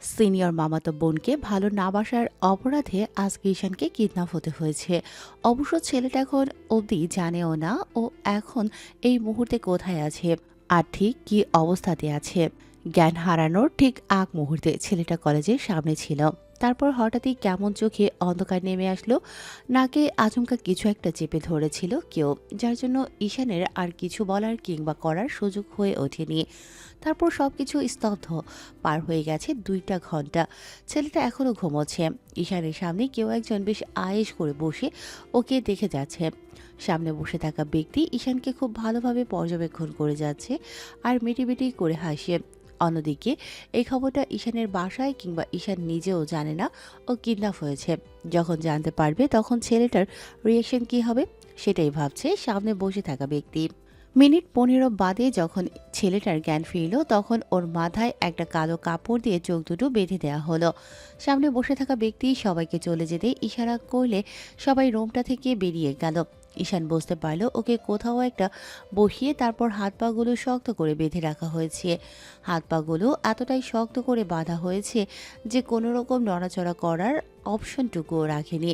Senior মামাতো বোনকে ভালো না বাসার অপরাধে আজকে ঈশানকে কিডন্যাপ হতে হয়েছে। অবশ্য ছেলেটা এখন অবধি জানেও না ও এখন এই মুহূর্তে কোথায় আছে আর ঠিক কি অবস্থাতে আছে। জ্ঞান হারানোর ঠিক আগ মুহূর্তে ছেলেটা কলেজের সামনে ছিল। তারপর হঠাৎই কেমন চোখে অন্ধকার নেমে আসলো। নাকে আচমকা কিছু একটা চেপে ধরেছিল কেউ, যার জন্য ঈশানের আর কিছু বলার কিংবা করার সুযোগ হয়ে ওঠেনি। তারপর সবকিছু স্তব্ধ। পার হয়ে গেছে 2টা ঘন্টা। ছেলেটা এখনো ঘুমোচ্ছে। ঈশানের সামনে কেউ একজন বেশ আয়েশ করে বসে ওকে দেখে যাচ্ছে। সামনে বসে থাকা ব্যক্তি ঈশানকে খুব ভালোভাবে পর্যবেক্ষণ করে যাচ্ছে আর মিটিমিটি করে হাসে। অন্যদিকে এই খবরটা ঈশানের বাসায় কিংবা ঈশান নিজেও জানে না ও কিডন্যাপ হয়েছে। যখন জানতে পারবে তখন ছেলেটার রিয়েকশন কি হবে সেটাই ভাবছে সামনে বসে থাকা ব্যক্তি। মিনিট 15 বাদে যখন ছেলেটার জ্ঞান ফিরল তখন ওর মাথায় একটা কালো কাপড় দিয়ে চোখ দুটো বেঁধে দেওয়া হলো। সামনে বসে থাকা ব্যক্তি সবাইকে চলে যেতে ইশারা করলে সবাই রুমটা থেকে বেরিয়ে গেল। ঈশান বুঝতে পারল ওকে কোথাও একটা বসিয়ে তারপর হাত পাগুলো শক্ত করে বেঁধে রাখা হয়েছে। হাত পাগুলো এতটাই শক্ত করে বাঁধা হয়েছে যে কোনো রকম নড়াচড়া করার অপশনটুকুও রাখেনি।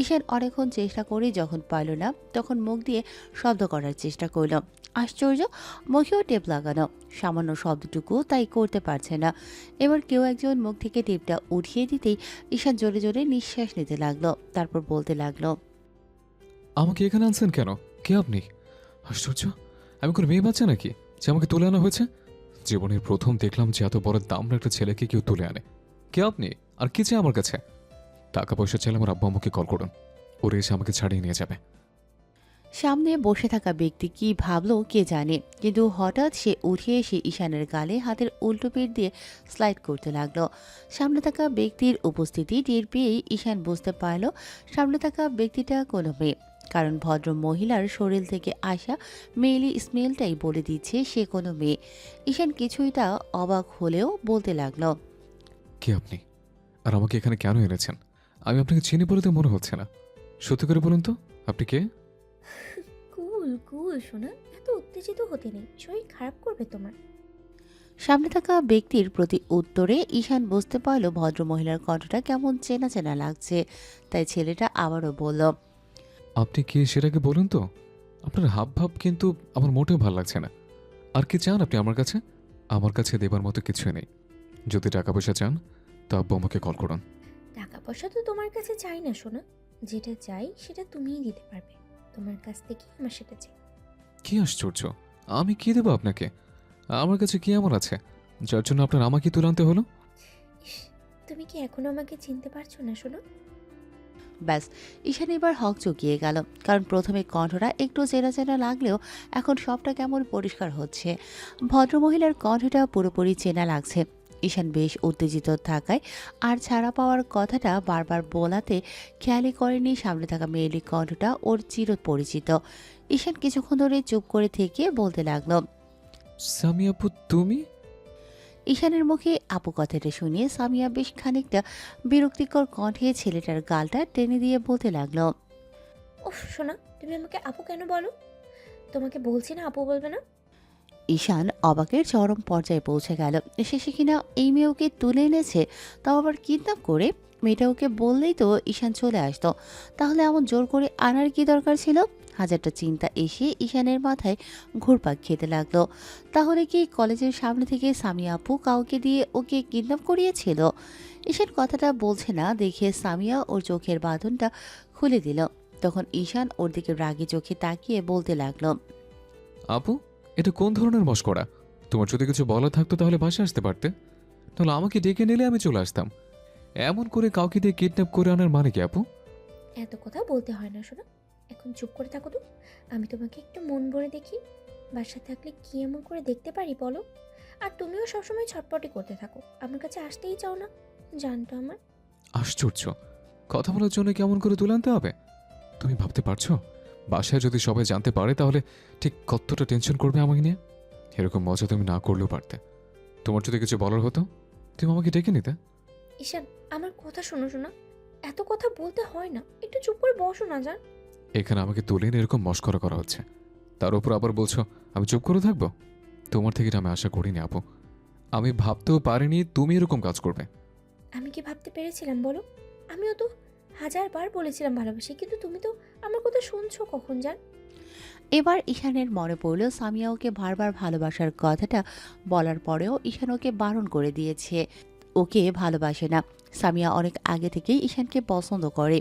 ঈশান অনেকক্ষণ চেষ্টা করে যখন পারল না তখন মুখ দিয়ে শব্দ করার চেষ্টা করল। আশ্চর্য, মুখেও টেপ লাগানো, সামান্য শব্দটুকু তাই করতে পারছে না। এবার কেউ একজন মুখ থেকে টেপটা উঠিয়ে দিতেই ঈশান জোরে জোরে নিঃশ্বাস নিতে লাগলো। তারপর বলতে লাগলো, আমাকে এখানে আনছেন কেন? কে আপনি? আশ্চর্য, আমি কোনো মেয়ে বাচ্চা নাকি যে আমাকে তুলে আনা হয়েছে? জীবনের প্রথম দেখলাম যে এত বড় দামড়া একটা ছেলেকে কেউ তুলে আনে। কে আপনি? আর কি চাই আমার কাছে? টাকা পয়সা চাইলে আমার আব্বু আম্মুকে কল করুন, ওরা এসে আমাকে ছাড়িয়ে নিয়ে যাবে। সামনে বসে থাকা ব্যক্তি কি ভাবলো কে জানে, কিন্তু হঠাৎ সে উঠে এসে ঈশানের গালে হাতের উল্টো পিঠ দিয়ে স্লাইড করতে লাগলো। সামনে থাকা ব্যক্তির উপস্থিতি টের পেয়েই ঈশান বুঝতে পারল সামনে থাকা ব্যক্তিটা কোনো মেয়ে, কারণ ভদ্র মহিলার শরীর থেকে আসা মেয়েলি স্মেলটাই বলে দিচ্ছে সে কোনো মেয়ে। ঈশান কিছুটা অবাক হলেও বলতে লাগলো, কে আপনি? আর আমাকে এখানে কেন এনেছেন? আমি আপনাকে চিনি বলে তো মনে হচ্ছে না। সত্যি করে বলুন তো, আপনি কে? কুল কুল শোনা, এত উত্তেজিত হতে নেই, শরীর খারাপ করবে তোমার। সামনে থাকা ব্যক্তির প্রতি উত্তরে ঈশান বুঝতে পারল ভদ্রমহিলার কণ্ঠটা কেমন চেনা চেনা লাগছে। তাই ছেলেটা আবারও বলল, আপনি কে সেটাকে বলুন তো। আপনার হাব ভাব কিন্তু আমার মোটেও ভালো লাগছে না। আর কি চান আপনি আমার কাছে? আমার কাছে দেবার মতো কিছুই নেই। যদি টাকা পয়সা চান তো আব্বু আমাকে কল করুন। টাকা পয়সা তো তোমার কাছে চাই না শোনা, যেটা চাই সেটা তুমিই দিতে পারবে। তোমার কাছ থেকে আমার সেটা চাই। কি আশ্চর্য, আমি কি দেবো আপনাকে? আমার কাছে কি এমন আছে যার জন্য আপনার আমাকে তুলে আনতে হলো? ইস, তুমি কি এখনো আমাকে চিনতে পারছো না শোনা? ব্যাস, ঈশান এবার হক চকিয়ে গেল। কারণ প্রথমে কণ্ঠটা একটু চেনা চেনা লাগলেও এখন সবটা কেমন পরিষ্কার হচ্ছে। ভদ্রমহিলার কণ্ঠটা পুরোপুরি চেনা লাগছে। ঈশান বেশ উত্তেজিত থাকায় আর ছাড়া পাওয়ার কথাটা বারবার বলাতে খেয়ালই করেনি সামনে থাকা মেয়েলি কণ্ঠটা ওর চির পরিচিত। ঈশান কিছুক্ষণ ধরে চুপ করে থেকে বলতে লাগলো, সামি আপু তুমি? ঈশানের মুখে আপু কথাটা শুনিয়ে সামিয়া বেশ খানিকটা বিরক্তিকর কণ্ঠে ছেলেটার গালটা টেনে দিয়ে বলতে লাগলো, উফ শোনা, তুমি আমাকে আপু কেন বলো? তোমাকে বলছি না আপু বলবে না। ঈশান অবাকের চরম পর্যায়ে পৌঁছে গেল। শেষে কিনা এই মেয়ে ওকে তুলে এনেছে, তাও আবার কিডন্যাপ করে। মেয়েটা ওকে বললেই তো ঈশান চলে আসতো, তাহলে এমন জোর করে আনার কি দরকার ছিল? হাজারটা চিন্তা এসে ঈশানের মাথায় ঘুরপাক খেতে লাগলো। তাহলে কি কলেজের সামনে থেকে সামিয়া আপু কাউকে দিয়ে ওকে কিডন্যাপ করিয়েছিল? ঈশান কথাটা বলছে না দেখে সামিয়া ওর চোখের বাঁধনটা খুলে দিল। তখন ঈশান ওর দিকে রাগী চোখে তাকিয়ে বলতে লাগলো, আপু, এটা কোন ধরনের মশকরা? তোমার যদি কিছু বলা থাকতো তাহলে বাসায় আসতে পারতে, তাহলে আমাকে ডেকে নিলে আমি চলে আসতাম। এমন করে কাউকে দিয়ে কিডন্যাপ করে আনার মানে কি আপু? এত কথা বলতে হয় না শোনা, এখন চুপ করে থাকো তো। আমি তোমাকে একটু মন ভরে দেখি, বাসায় থাকলে কি এমন করে দেখতে পারি বলো? আর তুমিও সবসময় ছটপটি করতে থাকো, আমার কাছে আসতেই চাও না, জানতো আমার। আশ্চর্য, কথা বলার জন্য কেমন করে তুলে আনতে হবে? তুমি ভাবতে পারছো বাসায় যদি সবাই জানতে পারে তাহলে ঠিক কতটা টেনশন করবে আমাকে নিয়ে? এরকম মজা তুমি না করলেও পারতে। তোমার যদি কিছু বলার হতো তুমি আমাকে ডেকে নিতে। ঈশান, আমার কথা শোনো শোনা, এত কথা বলতে হয় না, একটু চুপ করে বসো না যান। এখানে আমাকে তুলে এনে এরকম মস্করা করা হচ্ছে, তার উপর আবার বলছো আমি চুপ করে থাকবো? তোমার থেকে এটা আমি আশা করিনি আপু। আমি ভাবতেও পারিনি তুমি এরকম কাজ করবে। আমি কি ভাবতে পেরেছিলাম বলো? আমিও তো হাজারবার বলেছিলাম ভালোবাসি, কিন্তু তুমি তো আমার কথা শুনছো কখন জান? এবার ঈশানের মনে পড়ল সামিয়া ওকে বারবার ভালোবাসার কথাটা বলার পরেও ঈশান ওকে বারণ করে দিয়েছে ওকে ভালোবাসে না। সামিয়া অনেক আগে থেকেই ঈশানকে পছন্দ করে।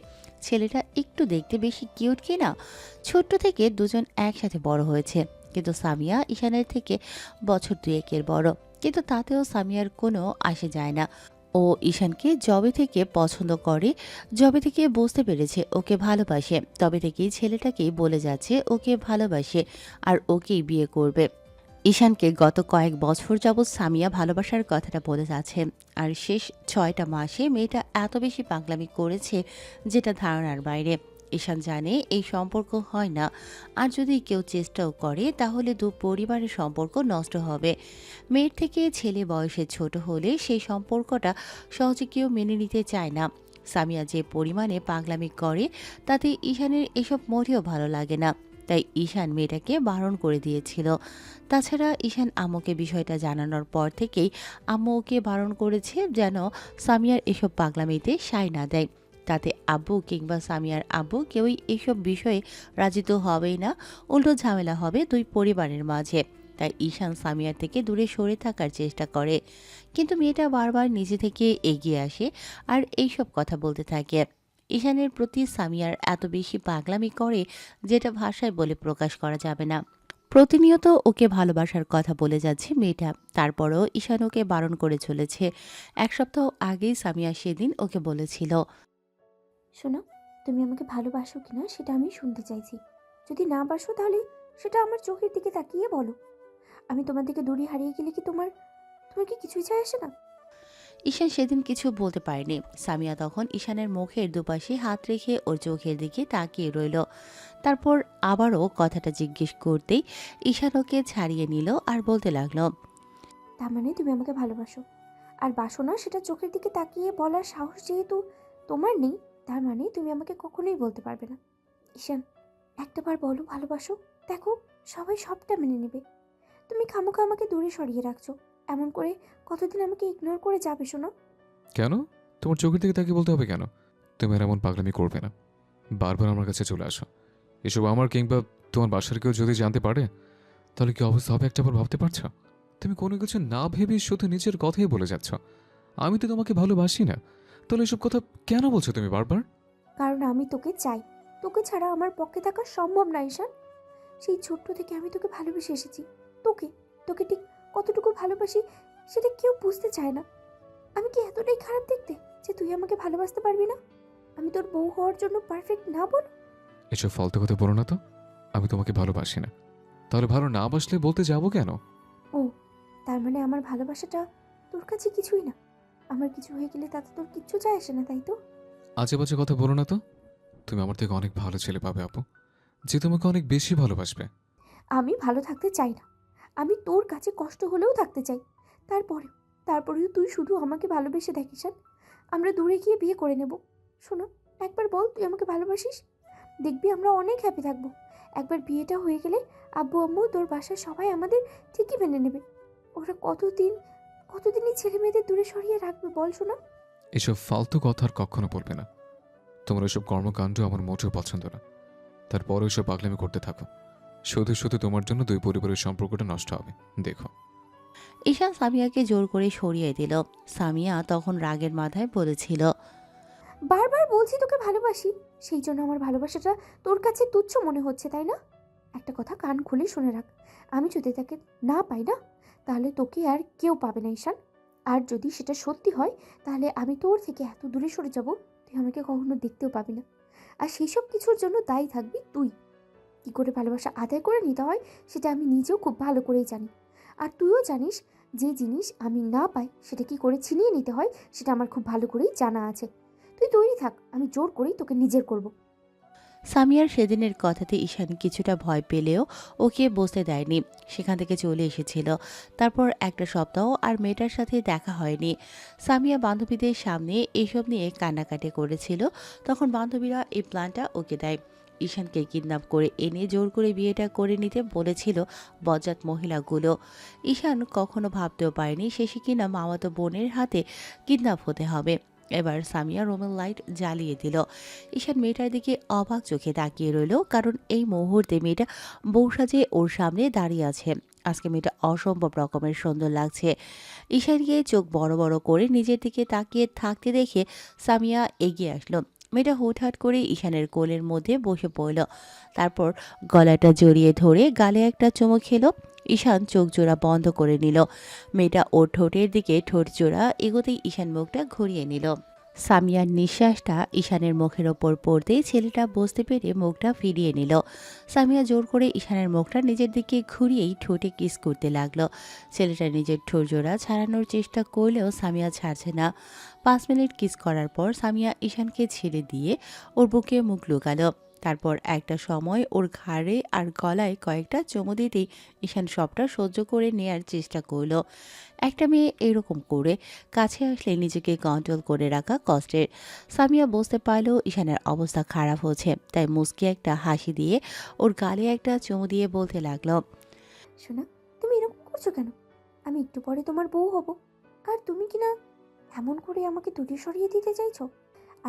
ছেলেটা একটু দেখতে বেশি কিউট কিনা। ছোট্ট থেকে দুজন একসাথে বড় হয়েছে, কিন্তু সামিয়া ঈশানের থেকে বছর দুয়েকের বড়। কিন্তু তাতেও সামিয়ার কোনো আসে যায় না। ও ঈশানকে যবে থেকে পছন্দ করে, যবে থেকে বুঝতে পেরেছে ওকে ভালোবাসে, তবে থেকেই ছেলেটাকেই বলে যাচ্ছে ওকে ভালোবাসে আর ওকেই বিয়ে করবে। ঈশানকে গত কয়েক বছর যাবৎ সামিয়া ভালোবাসার কথাটা বলে যাচ্ছে, আর শেষ ৬টা মাসে মেয়েটা এত বেশি পাগলামি করেছে যেটা ধারণার বাইরে। ঈশান জানে এই সম্পর্ক হয় না, আর যদি কেউ চেষ্টাও করে তাহলে দু পরিবারের সম্পর্ক নষ্ট হবে। মেয়ের থেকে ছেলে বয়সে ছোট হলে সেই সম্পর্কটা সহজে কেউ মেনে নিতে চায় না। সামিয়া যে পরিমাণে পাগলামি করে তাতে ঈশানের এসব মোটেও ভালো লাগে না, তাই ঈশান মেয়েটাকে বারণ করে দিয়েছিল। তাছাড়া ঈশান আম্মুকে বিষয়টা জানানোর পর থেকেই আম্মু ওকে বারণ করেছে যেন সামিয়ার এসব পাগলামিতে সায় না দেয়। তাতে আব্বু কিংবা সামিয়ার আব্বু কেউই এসব বিষয়ে রাজি তো হবেই না, উল্টো ঝামেলা হবে দুই পরিবারের মাঝে। তাই ঈশান সামিয়ার থেকে দূরে সরে থাকার চেষ্টা করে, কিন্তু মেয়েটা বারবার নিজে থেকে এগিয়ে আসে আর এইসব কথা বলতে থাকে। ঈশানের প্রতি সামিয়ার এত বেশি পাগলামি করে যেটা ভাষায় বলে প্রকাশ করা যাবে না। প্রতিনিয়ত ওকে ভালোবাসার কথা বলে যাচ্ছে মেয়েটা, তারপরেও ঈশান ওকে বারণ করে চলেছে। এক সপ্তাহ আগেই সামিয়া সেদিন ওকে বলেছিল, শোনো, তুমি আমাকে ভালোবাসো কিনা সেটা আমি শুনতে চাইছি। যদি না বাসো তাহলে সেটা আমার চোখের দিকে তাকিয়ে বলো। আমি তোমার দিকে দূরে হারিয়ে গেলে কি তোমার তোমার কি কিছুই যায় আসে না? ঈশান সেদিন কিছু বলতে পারেনি। সামিয়া তখন ঈশানের মুখের দুপাশে হাত রেখে ওর চোখের দিকে তাকিয়ে রইল। তারপর আবারও কথাটা জিজ্ঞেস করতেই ঈশান ওকে ছাড়িয়ে নিল আর বলতে লাগলো, তার মানে তুমি আমাকে ভালোবাসো, আর বাসো না সেটা চোখের দিকে তাকিয়ে বলার সাহস যেহেতু তোমার নেই, তার মানে তুমি আমাকে কখনোই বলতে পারবে না। ঈশান, একটাবার বলো ভালোবাসো, দেখো সবাই সবটা মেনে নেবে। তুমি খামোখা আমাকে দূরে সরিয়ে রাখছো, এমন করে কতদিন আমাকে ইগনোর করে যাবে শোনো? কেন? তোমার চোখের দিকে তাকিয়ে বলতে হবে কেন? তুমি আর এমন পাগলামি করবে না। বারবার আমার কাছে চলে আসো। এসব আমার কিংবা তোমার বাসার কেউ যদি জানতে পারে তাহলে কি অবস্থা হবে একটাবার ভাবতে পারছো? তুমি কোনো কিছু না ভেবে শুধু নিজের কথাই বলে যাচ্ছ। আমি তো তোমাকে ভালোবাসি না, তাহলে এসব কথা কেন বলছো তুমি বারবার? কারণ আমি তোকে চাই, তোকে ছাড়া আমার পক্ষে থাকা সম্ভব না ঈশান। সেই ছোট্ট থেকে আমি তোকে ভালোবেসে এসেছি। তোকে তোকে ঠিক কতটুকু ভালোবাসি সেটা কেউ বুঝতে চায় না। আমি কি এতটাই খারাপ দেখতে যে তুই আমাকে ভালোবাসতে পারবি না? আমি তোর বউ হওয়ার জন্য পারফেক্ট না বল? এসব ফালতু কথা বলো না তো। আমি তোমাকে ভালোবাসি না, তাহলে ভালো না বাসলে বলতে যাবো কেন? ও, তার মানে আমার ভালোবাসাটা তোর কাছে কিছুই না। আমার কিছু হয়ে গেলে তাতে তোর কিচ্ছু যায় আসে না, তাই তো? আজে বাজে কথা বলো না তো। তুমি আমার থেকে অনেক ভালো ছেলে পাবে আপু, যে তোমাকে অনেক বেশি ভালোবাসবে। আমি ভালো থাকতে চাই না, আমি তোর কাছে কষ্ট হলেও থাকতে চাই। তারপরেও তারপরেও তুই শুধু আমাকে ভালোবেসে দেখিস। আমরা দূরে গিয়ে বিয়ে করে নেব। শোনো, একবার বল তুই আমাকে ভালোবাসিস, দেখবি আমরা অনেক হ্যাপি থাকবো। একবার বিয়েটা হয়ে গেলে আব্বু আম্মু তোর বাসার সবাই আমাদের ঠিকই মেনে নেবে। ওরা কতদিনই ছেলে মেয়েদের দূরে সরিয়ে রাখবে বল শোনা? এসব ফালতু কথা আর কখনো বলবে না। তোমার ওইসব কর্মকাণ্ড আমার মোটেও পছন্দ না। তারপর ওইসব পাগলামি করতে থাকো। শুধু শুধু তোমার জন্য দুই পরিবারের সম্পর্কটা নষ্ট হবে, দেখো। ঈশান সামিয়াকে জোর করে সরিয়ে দিল। সামিয়া তখন রাগের মাথায় বলেছিল, বারবার বলছি তোকে ভালোবাসি, সেই জন্য আমার ভালোবাসাটা তোর কাছে তুচ্ছ মনে হচ্ছে, তাই না? একটা কথা কান খুলে শুনে রাখ, আমি যদি তাকে না পাই না, তাহলে তোকে আর কেউ পাবে না ঈশান। আর যদি সেটা সত্যি হয় তাহলে আমি তোর থেকে এত দূরে সরে যাব, তুই আমাকে কখনো দেখতেও পাবি না। আর সেই সব কিছুর জন্য দায়ী থাকবি তুই। কী করে ভালোবাসা আদায় করে নিতে হয় সেটা আমি নিজেও খুব ভালো করেই জানি। আর তুইও জানিস যে জিনিস আমি না পাই সেটা কী করে ছিনিয়ে নিতে হয় সেটা আমার খুব ভালো করেই জানা আছে। তুই তৈরি থাক, আমি জোর করেই তোকে নিজের করব। সামিয়ার সেদিনের কথাতে ঈশান কিছুটা ভয় পেলেও ওকে বসতে দেয়নি, সেখান থেকে চলে এসেছিল। তারপর একটা সপ্তাহ আর মেয়েটার সাথে দেখা হয়নি। সামিয়া বান্ধবীদের সামনে এসব নিয়ে কান্নাকাটি করেছিল, তখন বান্ধবীরা এই প্ল্যানটা ওকে দেয়। ঈশানকে কিডন্যাপ করে এনে জোর করে বিয়েটা করে নিতে বলেছিল বজ্জাত মহিলাগুলো। ঈশান কখনো ভাবতেও পারেনি শেষে কিনা মামাতো বোনের হাতে কিডন্যাপ হতে হবে। এবার সামিয়া রুমের লাইট জ্বালিয়ে দিল। ঈশান মেয়েটার দিকে অবাক চোখে তাকিয়ে রইল, কারণ এই মুহূর্তে মেয়েটা বউ সাজে ওর সামনে দাঁড়িয়ে আছে। আজকে মেয়েটা অসম্ভব রকমের সুন্দর লাগছে। ঈশানকে চোখ বড় বড় করে নিজের দিকে তাকিয়ে থাকতে দেখে সামিয়া এগিয়ে আসলো। মেয়েটা হুটহাট করে ঈশানের কোলের মধ্যে বসে পড়ল, তারপর গলাটা জড়িয়ে ধরে গালে একটা চুমু খেলো। ঈশান চোখ জোড়া বন্ধ করে নিল। মেয়েটা ওর ঠোঁটের দিকে ঠোঁট জোড়া এগোতেই ঈশান মুখটা ঘুরিয়ে নিল। সামিয়ার নিঃশ্বাসটা ঈশানের মুখের ওপর পড়তেই ছেলেটা বুঝতে পেরে মুখটা ফিরিয়ে নিল। সামিয়া জোর করে ঈশানের মুখটা নিজের দিকে ঘুরিয়েই ঠোঁটে কিস করতে লাগলো। ছেলেটা নিজের ঠোঁট জোড়া ছাড়ানোর চেষ্টা করলেও সামিয়া ছাড়ছে না। 5 মিনিট কিস করার পর সামিয়া ঈশানকে ছেড়ে দিয়ে ওর বুকে মুখ লুকালো। তারপর একটা সময় ওর ঘাড়ে আর গলায় কয়েকটা চুমু দিতেই ঈশান সবটা সহ্য করে নেয়ার চেষ্টা করলো। একটা মেয়ে এরকম করে কাছে আসলে নিজেকে কন্ট্রোল করে রাখা কষ্টের। সামিয়া বুঝতে পারলো ঈশানের অবস্থা খারাপ হচ্ছে, তাই মুচকি একটা হাসি দিয়ে ওর গালে একটা চুমু দিয়ে বলতে লাগলো, শোনা, তুমি এরকম করছো কেন? আমি একটু পরে তোমার বউ হব, আর তুমি কি না এমন করে আমাকে দূরে সরিয়ে দিতে চাইছো?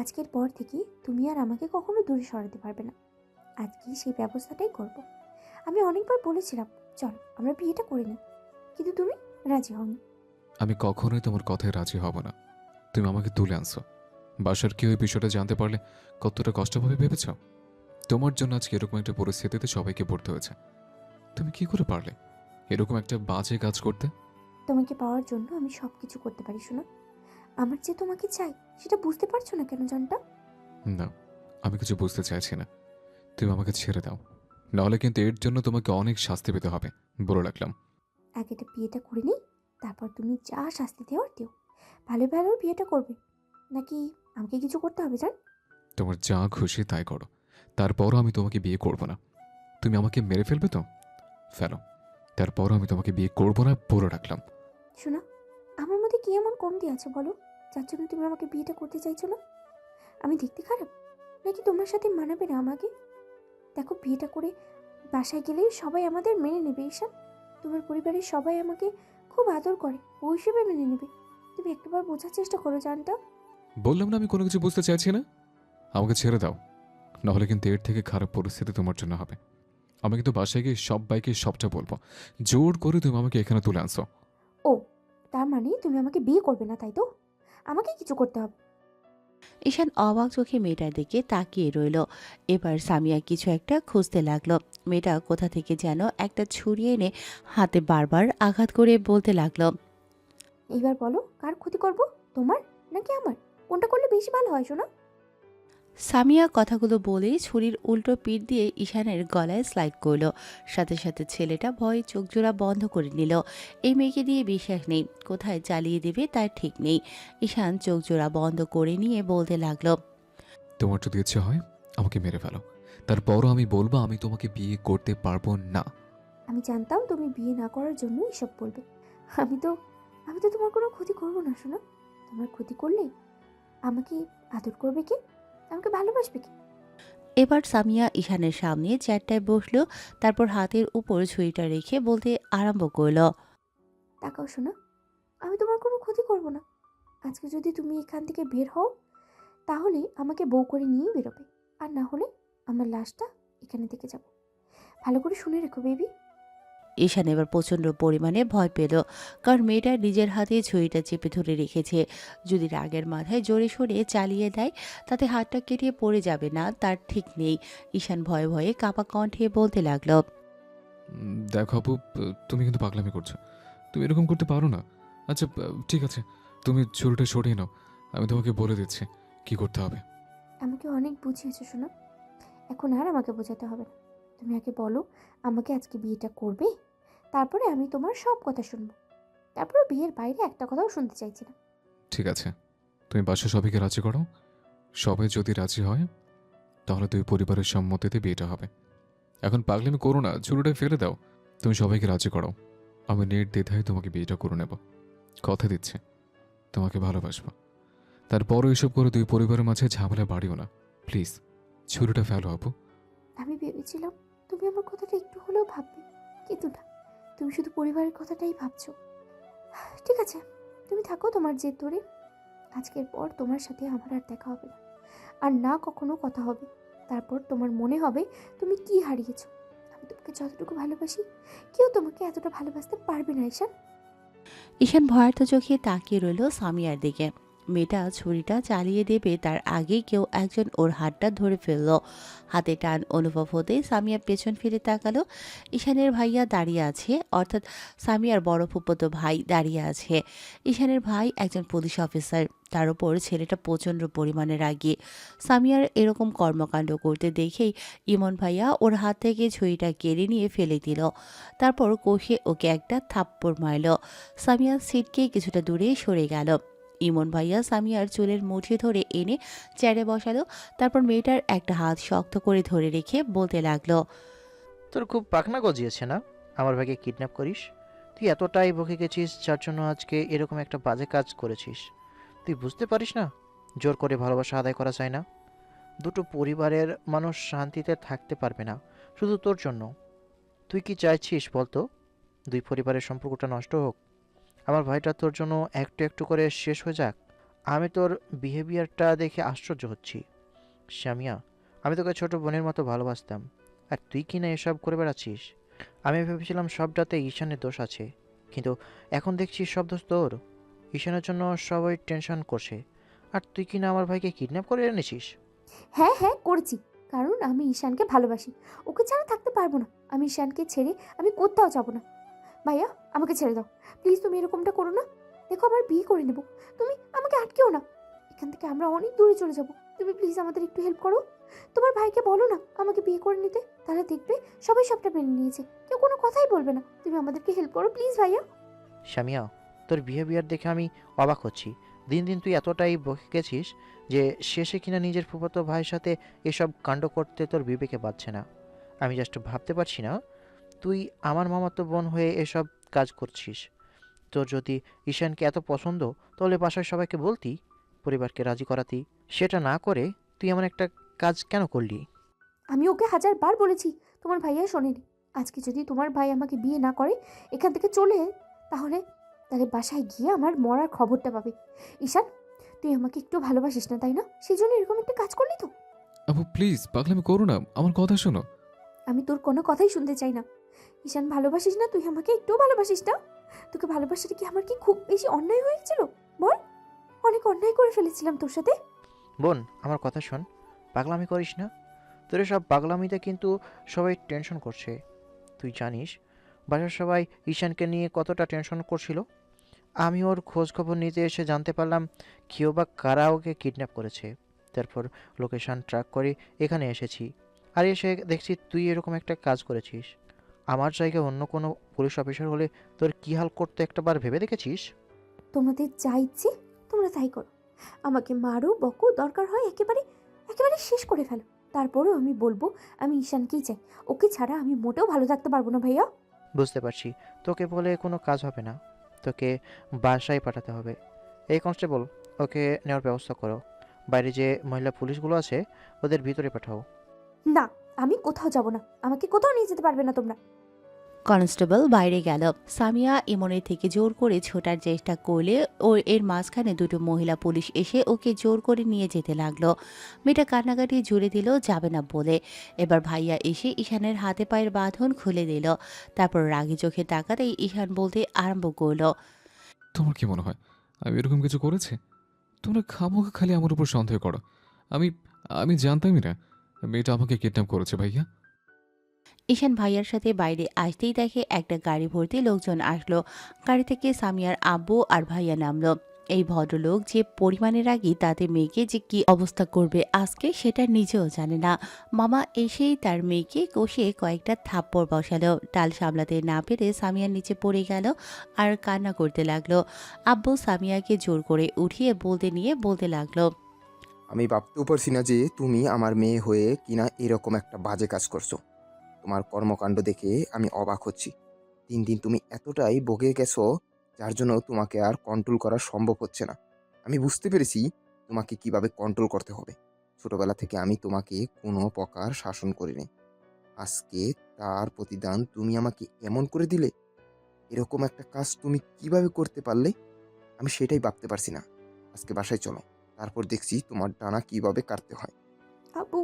আজকের পর থেকে তুমি আর আমাকে কখনো দূরে সরাতে পারবে না। আজকে সেই ব্যবস্থাটাই করব। আমি অনেকবার বলেছিলাম চল আমরা বিয়েটা করে নিই, কিন্তু তুমি রাজি হওনি। আমি কখনোই তোমার কথায় রাজি হব না। তুমি আমাকে তুলে আনছো। বাসার কেউ এই বিষয়টা জানতে পারলে কতটা কষ্ট পাবে ভেবেছ? তোমার জন্য আজকে এরকম একটা পরিস্থিতিতে সবাইকে পড়তে হয়েছে। তুমি কি করে পারলে এরকম একটা বাজে কাজ করতে? তোমাকে পাওয়ার জন্য আমি সব কিছু করতে পারি, শোনা। আমার যে তোমাকে চাই সেটা বুঝতে পারছো না কেন জানটা? না, আমি কিছু বুঝতে চাইছি না। তুমি আমাকে ছেড়ে দাও, নাহলে কিন্তু এর জন্য তোমাকে অনেক শাস্তি পেতে হবে বলে রাখলাম। আগে এটা বিয়েটা করে নিই, তারপর তুমি যা শাস্তি দেওয়ার দিও। ভালো ভালো বিয়েটা করবে, নাকি আমাকে কিছু করতে হবে জান? তোমার যা খুশি তাই করো, তারপরও আমি তোমাকে বিয়ে করব না। তুমি আমাকে মেরে ফেলবে তো ফেলো, তারপরও আমি তোমাকে বিয়ে করব না বলে রাখলাম। শোনা, আমার মধ্যে কি এমন কমতি আছে বলো, যার জন্য তুমি আমাকে বিয়েটা করতে চাইছো না? আমি দেখতে খারাপ, নাকি তোমার সাথে মানাবে না আমাকে? দেখো, বিয়েটা করে বাসায় গেলেই সবাই আমাদের মেনে নেবে ঈশান। তোমার পরিবারের সবাই আমাকে খুব আদর করে, ও হিসেবে মেনে নেবে। তুমি একটাবার বোঝার চেষ্টা করো জানটা। বললাম না আমি কোনো কিছু বুঝতে চাইছি না। আমাকে ছেড়ে দাও, নাহলে কিন্তু এর থেকে খারাপ পরিস্থিতি তোমার জন্য হবে। আমি কিন্তু বাসায় গিয়ে সবাইকে সবটা বলবো। জোর করে তুমি আমাকে এখানে তুলে আনছো। ও, তার মানে তুমি আমাকে বিয়ে করবে না, তাই তো? আমাকে কিছু করতে হবে। ঈশান অবাক চোখে মেয়েটার দিকে তাকিয়ে রইল। এবার সামিয়া কিছু একটা খুঁজতে লাগলো। মেয়েটা কোথা থেকে যেন একটা ছুরি এনে হাতে বারবার আঘাত করে বলতে লাগলো, এইবার বলো, কার ক্ষতি করব, তোমার নাকি আমার? কোনটা করলে বেশি ভালো হয় শোনা? সামিয়া কথাগুলো বলেই ছুরির উল্টো পিঠ দিয়ে ঈশানের গলায় স্লাইড করলো। সাথে সাথে ছেলেটা ভয়ে চোখ জোড়া বন্ধ করে নিল। এই মেয়েকে দিয়ে বিশ্বাস নেই, কোথায় চালিয়ে দেবে তার ঠিক নেই। ঈশান চোখ জোড়া বন্ধ করে নিয়ে বলতে লাগলো, তোমার যদি ইচ্ছে হয় আমাকে মেরে ফেলো, তারপরও আমি বলবো আমি তোমাকে বিয়ে করতে পারবো না। আমি জানতাম তুমি বিয়ে না করার জন্য এসব বলবে। আমি তো আমি তো তোমার কোনো ক্ষতি করব না শোনা। তোমার ক্ষতি করলে আমাকে আদর করবে কে? আমাকে ভালোবাসবে কে? এবার সামিয়া ঈশানের সামনে চেয়ারটায় বসলো, তারপর হাতের উপর ছুরিটা রেখে বলতে আরম্ভ করলো, তাকাও শোনা, আমি তোমার কোনো ক্ষতি করব না। আজকে যদি তুমি এখান থেকে বের হও, তাহলে আমাকে বউ করে নিয়েই বেরোবে। আর না হলে আমার লাশটা এখানে থেকে যাবে। ভালো করে শুনে রেখো বেবি। ঈশান এবার প্রচণ্ড পরিমাণে ভয় পেল, কারণ মেয়েটা নিজের হাতে ছুরিটা চেপে ধরে রেখেছে। যদি রাগের মাথায় জোরে সোরে চালিয়ে দেয়, তাতে হাতটা কেটে পড়ে যাবে না তার ঠিক নেই। ঈশান ভয়ে ভয়ে কাপা কণ্ঠে বলতে লাগলো, দেখো আপু, তুমি কিন্তু পাগলামি করছো। তুমি এরকম করতে পারো না। আচ্ছা, ঠিক আছে, তুমি ছুরিটা সরিয়ে নাও। আমি তোমাকে বলে দিচ্ছি কি করতে হবে। আমাকে অনেক বুঝিয়েছো শোনা, এখন আর আমাকে বোঝাতে হবে না। তুমি আগে বলো, আমাকে আজকে বিয়েটা করবে? তারপরে আমি তোমার সব কথা শুনবো। তারপরে বিয়ের বাইরে একটা কথাও শুনতে চাইছি না। ঠিক আছে, তুমি বাসা সবাইকে রাজি করো। সবাই যদি রাজি হয় তাহলে দুই পরিবারের সম্মতিতে বিয়েটা হবে। এখন পাগলামি করো না, ছুরিটা ফেলে দাও। তুমি সবাইকে রাজি করো, আমি নির্দ্বিধায় তোমাকে বিয়েটা করে নেব। কথা দিচ্ছি তোমাকে ভালোবাসবো। তারপরও এসব করে দুই পরিবারের মাঝে ঝামেলা বাড়িও না। প্লিজ ছুরিটা ফেলো আপু, আমি ভেবেছিলাম তুমি আমার কথাটা একটু হলেও ভাববে, কিন্তু না, তুমি শুধু পরিবারের কথাটাই ভাবছো। ঠিক আছে, তুমি থাকো তোমার জেদ ধরে। আজকের পর তোমার সাথে আমার আর দেখা হবে না, আর না কখনো কথা হবে। তারপর তোমার মনে হবে তুমি কি হারিয়েছো। আমি তোমাকে যতটুকু ভালোবাসি, কেউ তোমাকে এতটা ভালোবাসতে পারবে না ঈশান। ঈশান ভয়ার্থ চোখে তাকিয়ে রইল সামিয়ার দিকে। মেয়েটা ছুরিটা চালিয়ে দেবে তার আগেই কেউ একজন ওর হাতটা ধরে ফেলল। হাতে টান অনুভব হতেই সামিয়া পেছন ফিরে তাকালো। ঈশানের ভাইয়া দাঁড়িয়ে আছে, অর্থাৎ সামিয়ার বড় ফুফতো ভাই দাঁড়িয়ে আছে। ঈশানের ভাই একজন পুলিশ অফিসার, তার উপর ছেলেটা প্রচণ্ড পরিমাণে রাগী। সামিয়ার এরকম কর্মকাণ্ড করতে দেখেই ইমন ভাইয়া ওর হাত থেকে ছুরিটা কেড়ে নিয়ে ফেলে দিল। তারপর কষে ওকে একটা থাপ্পড় মারল। সামিয়া সিটকে কিছুটা দূরে সরে গেল। ইমন ভাইয়া সামিয়ার চুলের মুঠি ধরে এনে চেয়ারে বসালো। তারপর মেয়েটার একটা হাত শক্ত করে ধরে রেখে বলতে লাগলো, তোর খুব পাখনা গজিয়েছে না, আমার ভাইকে কিডন্যাপ করিস? তুই এতটাই বকে গেছিস যার জন্য আজকে এরকম একটা বাজে কাজ করেছিস। তুই বুঝতে পারিস না জোর করে ভালোবাসা আদায় করা যায় না। দুটো পরিবারের মানুষ শান্তিতে থাকতে পারবে না শুধু তোর জন্য। তুই কি চাইছিস বলতো দুই পরিবারের সম্পর্কটা নষ্ট হোক? আমার ভাইটা তোর জন্য একটু একটু করে শেষ হয়ে যাক? আমি তোর বিহেভিয়ারটা দেখে আশ্চর্য হচ্ছি শামিয়া। আমি তোকে ছোট বোনের মতো ভালোবাসতাম, আর তুই কি না এসব করে বেড়াচ্ছিস? আমি ভেবেছিলাম সবটাতে ঈশানের দোষ আছে, কিন্তু এখন দেখছি সব দোষ তোর। ঈশানের জন্য সবাই টেনশন করছে, আর তুই কি না আমার ভাইকে কিডন্যাপ করে এনেছিস? হ্যাঁ হ্যাঁ করেছি, কারণ আমি ঈশানকে ভালোবাসি। ওকে ছাড়া থাকতে পারবো না। আমি ঈশানকে ছেড়ে আমি কোথাও যাব না। ভাইয়া, আমাকে ছেড়ে দাও প্লিজ। তুমি এরকমটা করো না। দেখো, আবার বিয়ে করে নেব। তুমি আমাকে আটকেও না। এখান থেকে আমরা অনেক দূরে চলে যাব। তুমি প্লিজ আমাদের একটু হেল্প করো। তোমার ভাইকে বলো না আমাকে বিয়ে করে নিতে, তাহলে দেখবে সবাই সবটা মেনে নিয়েছে, কেউ কোনো কথাই বলবে না। তুমি আমাদেরকে হেল্প করো প্লিজ ভাইয়া। শামিয়া, তোর বিহেভিয়ার দেখে আমি অবাক হচ্ছি। দিন দিন তুই এতটাই বকে গেছিস যে শেষে কিনা নিজের ফুফাতো ভাইয়ের সাথে এসব কাণ্ড করতে তোর বিবেকে বাজছে না। আমি জাস্ট ভাবতে পারছি না তুই আমার মামাতো বোন হয়ে এসব কাজ করছিস। তোর যদি ঈশানকে এত পছন্দ, তাহলে বাসার সবাইকে বলতি, পরিবারকে রাজি করাতি। সেটা না করে তুই এমন একটা কাজ কেন করলি? আমি ওকে 1000বার বলেছি, তোমার ভাইয়া শোনেনি। আজকে যদি তোমার ভাই আমাকে বিয়ে না করে, এখান থেকে চলে, তাহলে তাহলে বাসায় গিয়ে আমার মরার খবরটা পাবে। ঈশান, তুই আমাকে একটু ভালোবাসিস না তাই না? সেই জন্য এরকম একটা কাজ করলি তো? আপু প্লিজ পাগলামি করো না, আমার কথা শোনো। আমি তোর কোনো কথাই শুনতে চাই না। ঈশান, ভালোবাসিস না তুই আমাকে? একটুও ভালোবাসিস না? তোকে ভালোবাসাটা কি আমার কি খুব বেশি অন্যায় হয়ে গেছিল? বল, অনেক অন্যায় করে ফেলেছিলাম তোর সাথে। বোন, আমার কথা শোন, পাগলামি করিস না। তোর সব পাগলামিতে কিন্তু সবাই টেনশন করছে। তুই জানিস বাসার সবাই ঈশানকে নিয়ে কতটা টেনশন করছিল। আমি ওর খোঁজ খবর নিতে এসে জানতে পারলাম কেউ বা কারা ওকে কিডন্যাপ করেছে। তারপর লোকেশন ট্র্যাক করে এখানে এসেছি, আর এসে দেখছি তুই এরকম একটা কাজ করেছিস। আমার জায়গায় অন্য কোনো পুলিশ অফিসার হলে তোর কী হাল করতে একটাবার ভেবে দেখেছিস? তোমাদের যা ইচ্ছে তোমরা তাই করো। আমাকে মারো বকো, দরকার হয় একেবারে একেবারে শেষ করে ফেলো। তারপরেও আমি বলবো আমি ঈশানকেই চাই। ওকে ছাড়া আমি মোটেও ভালো থাকতে পারবো না ভাইয়া। বুঝতে পারছি, তোকে বলে কোনো কাজ হবে না, তোকে বাসায় পাঠাতে হবে। এই কনস্টেবল, ওকে নেওয়ার ব্যবস্থা করো। বাইরে যে মহিলা পুলিশগুলো আছে ওদের ভিতরে পাঠাও। না, আমি কোথাও যাব না। আমাকে কোথাও নিয়ে যেতে পারবে না তোমরা। কনস্টেবল বাইরে গেল। সামিয়া ইমনের থেকে জোর করে ছোটার চেষ্টা করলে এর মাঝখানে দুটো মহিলা পুলিশ এসে ওকে জোর করে নিয়ে যেতে লাগলো। মেয়েটা কান্নাকাটি জুড়ে দিল যাবে না বলে। এবার ভাইয়া এসে ঈশানের হাতে পায়ের বাঁধন খুলে দিল। তারপর রাগী চোখে তাকাতেই ঈশান বলতে আরম্ভ করলো, তোমার কি মনে হয় আমি এরকম কিছু করেছি? তোমরা খামোখা খালি আমার উপর সন্দেহ করো। আমি আমি জানতামই না মেয়েটা আমাকে কিডন্যাপ করেছে ভাইয়া। ঈশান ভাইয়ার সাথে বাইরে আসতেই দেখে একটা গাড়ি ভর্তি লোকজন আসলো। গাড়ি থেকে সামিয়ার আব্বু আর ভাইয়া নামলো। এই ভদ্রলোক যে পরিমাণে রাগী, তাতে মেয়েকে যে কি অবস্থা করবে আজকে সেটা নিজেও জানে না। মামা এসেই তার মেয়েকে কষে কয়েকটা থাপ্পড় বসালো। টাল সামলাতে না পেরে সামিয়ার নিচে পড়ে গেল আর কান্না করতে লাগলো। আব্বু সামিয়াকে জোর করে উঠিয়ে বলতে লাগলো, আমি ভাবতেও পারছি না যে তুমি আমার মেয়ে হয়ে কিনা এরকম একটা বাজে কাজ করছো। তোমার কর্মকাণ্ড দেখে আমি অবাক হচ্ছি। দিন দিন তুমি এতটাই বগে গেছো, যার জন্য তোমাকে আর কন্ট্রোল করা সম্ভব হচ্ছে না। আমি বুঝতে পেরেছি তোমাকে কিভাবে কন্ট্রোল করতে হবে। ছোটবেলা থেকে আমি তোমাকে কোনো প্রকার শাসন করিনি। আজকে তার প্রতিদান তুমি আমাকে এমন করে দিলে। এরকম একটা কাজ তুমি কিভাবে করতে পারলে? আমি সেটাই ভাবতে পারছি না। আজকে বাসায় চলো, তারপর দেখছি তোমার ডানা কিভাবে কাটতে হয়। আব্বু,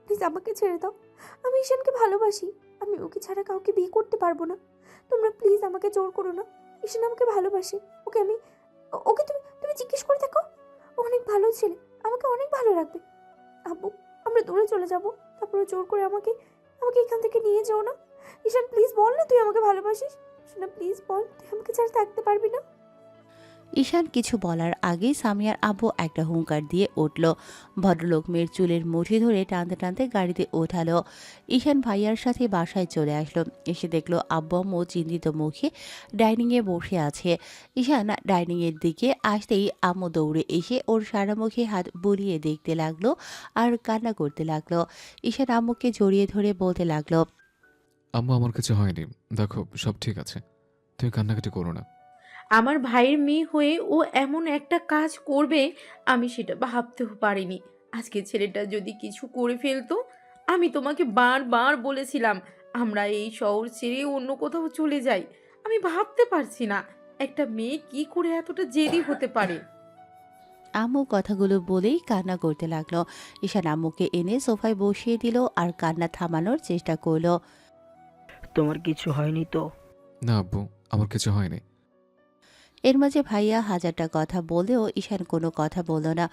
প্লিজ আমাকে ছেড়ে দাও। আমি ঈশানকে ভালোবাসি। আমি ওকে ছাড়া কাউকে বিয়ে করতে পারবো না। তোমরা প্লিজ আমাকে জোর করো না। ঈশান আমাকে ভালোবাসে। ওকে আমি ওকে তুমি তুমি জিজ্ঞেস করে দেখো। ও অনেক ভালো ছেলে, আমাকে অনেক ভালো রাখবে। আব্বু, আমরা দূরে চলে যাব। তারপরে জোর করে আমাকে আমাকে এখান থেকে নিয়ে যেও না। ঈশান প্লিজ বল না তুই আমাকে ভালোবাসিস। শোনা প্লিজ বল, তুই আমাকে ছাড়া থাকতে পারবি না। ঈশান কিছু বলার আগেই সামিয়ার আব্বু একটা হুঙ্কার দিয়ে উঠল। ভদ্রলোক মেয়ের চুলের মুঠি ধরে টানতে টানতে গাড়িতে ওঠালো। ঈশান ভাইয়ার সাথে বাসায় চলে আসলো। এসে দেখলো আব্বু আম্মু চিন্তিত মুখে ডাইনিংয়ে বসে আছে। ঈশান ডাইনিংয়ের দিকে আসতেই আম্মু দৌড়ে এসে ওর সারা মুখে হাত বুলিয়ে দেখতে লাগলো আর কান্না করতে লাগলো। ঈশান আম্মুকে জড়িয়ে ধরে বলতে লাগলো, আম্মু, আমার কাছে হয়নি। দেখো, সব ঠিক আছে। তুমি কান্নাকাটি করো না। আমার ভাইয়ের মেয়ে হয়ে ও এমন একটা কাজ করবে আমি সেটা ভাবতেও পারিনি। আজকে ছেলেটা যদি কিছু করে ফেলতো, আমি তোমাকে বারবার বলেছিলাম আমরা এই শহর ছেড়ে অন্য কোথাও চলে যাই। আমি ভাবতে পারছি না একটা মেয়ে কি করে এতটা জেদি হতে পারে। আম্মু কথাগুলো বলেই কান্না করতে লাগলো। ঈশান আম্মুকে এনে সোফায় বসিয়ে দিল আর কান্না থামানোর চেষ্টা করলো। তোমার কিছু হয়নি তো? না আব্বু, আমার কিছু হয়নি। এর মাঝে ভাইয়া হাজারটা কথা বলেও ঈশান কোনো কথা বলল না।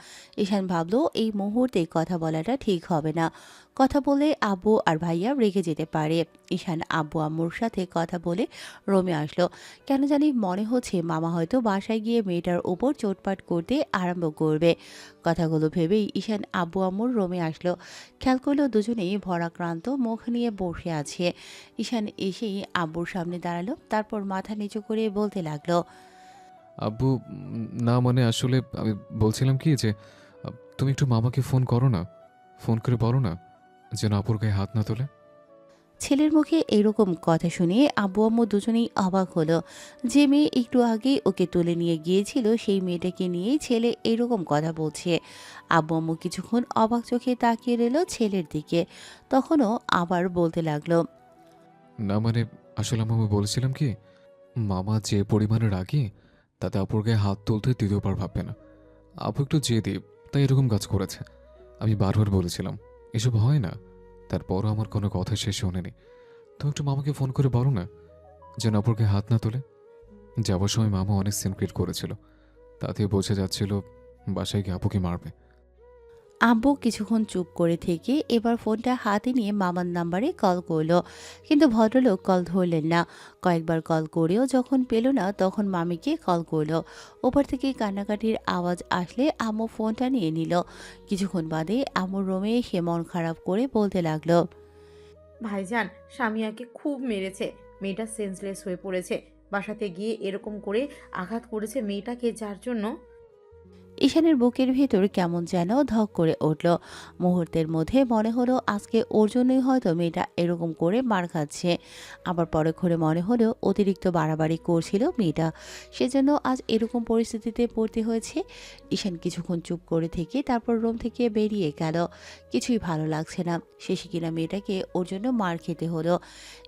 ঈশান ভাবলো এই মুহূর্তে কথা বলাটা ঠিক হবে না। কথা বলে আব্বু আর ভাইয়া রেগে যেতে পারে। ঈশান আব্বু আম্মুর সাথে কথা বলে রুমে আসলো। কেন জানি মনে হচ্ছে মামা হয়তো বাসায় গিয়ে মেয়েটার উপর চোটপাট করতে আরম্ভ করবে। কথাগুলো ভেবেই ঈশান আব্বু আম্মুর রুমে আসলো। খেয়াল করলো দুজনেই ভরাক্রান্ত মুখ নিয়ে বসে আছে। ঈশান এসেই আব্বুর সামনে দাঁড়ালো, তারপর মাথা নিচু করে বলতে লাগলো, আব্বু, না মানে আসলে আমি বলছিলাম কি যে তুমি একটু মামাকে ফোন করো না। ফোন করে বলো না যেন আপুর গায়ে হাত না তোলে। ছেলের মুখে এরকম কথা শুনে আব্বু আম্মু দুজনেই অবাক হলো। যে মেয়ে একটু আগেই ওকে তুলে নিয়ে গিয়েছিল সেই মেয়েটাকে নিয়েই ছেলে এরকম কথা বলছে। আব্বু আম্মু কিছুক্ষণ অবাক চোখে তাকিয়ে রইল ছেলের দিকে। তখনও আবার বলতে লাগলো, না মানে আসলে আমি বলছিলাম কি, মামা যে পরিমাণে রাগী তাতে আপুর গায়ে হাত তুলতে দ্বিতীয়বার ভাববে না। আপু একটু জেদি, তাই এরকম কাজ করেছে। আমি বারবার বলেছিলাম এসব হয় না, তারপরও আমার কোনো কথা সে শোনেনি। তো একটু মামাকে ফোন করে বলো না যেন আপুর গায়ে হাত না তোলে। যাওয়ার সময় মামা অনেক সিন ক্রিয়েট করেছিল, তাতে বোঝা যাচ্ছিল বাসায় গিয়ে আপুকে মারবে। আব্বু কিছুক্ষণ চুপ করে থেকে এবার ফোনটা হাতে নিয়ে মামার নাম্বারে কল করলো, কিন্তু ভদ্রলোক কল ধরলেন না। কয়েকবার কল করেও যখন পেল না তখন মামিকে কল করলো। ওপর থেকে কান্নাকাটির আওয়াজ আসলে আম্মু ফোনটা নিয়ে নিল। কিছুক্ষণ বাদে আম্মুর রুমে এসে মন খারাপ করে বলতে লাগলো, ভাইজান, স্বামীয়াকে খুব মেরেছে। মেয়েটা সেন্সলেস হয়ে পড়েছে। বাসাতে গিয়ে এরকম করে আঘাত করেছে মেয়েটাকে, যার জন্য ঈশানের বুকের ভেতর কেমন যেন ধক করে উঠল। মুহূর্তের মধ্যে মনে হলো আজকে ওর জন্যই হয়তো মেয়েটা এরকম করে মার খাচ্ছে। আবার পরক্ষণে মনে হলো অতিরিক্ত বাড়াবাড়ি করছিল মেয়েটা, সেজন্য আজ এরকম পরিস্থিতিতে পড়তে হয়েছে। ঈশান কিছুক্ষণ চুপ করে থেকে তারপর রুম থেকে বেরিয়ে গেল। কিছুই ভালো লাগছে না, শেষে কিনা মেয়েটাকে ওর জন্য মার খেতে হলো।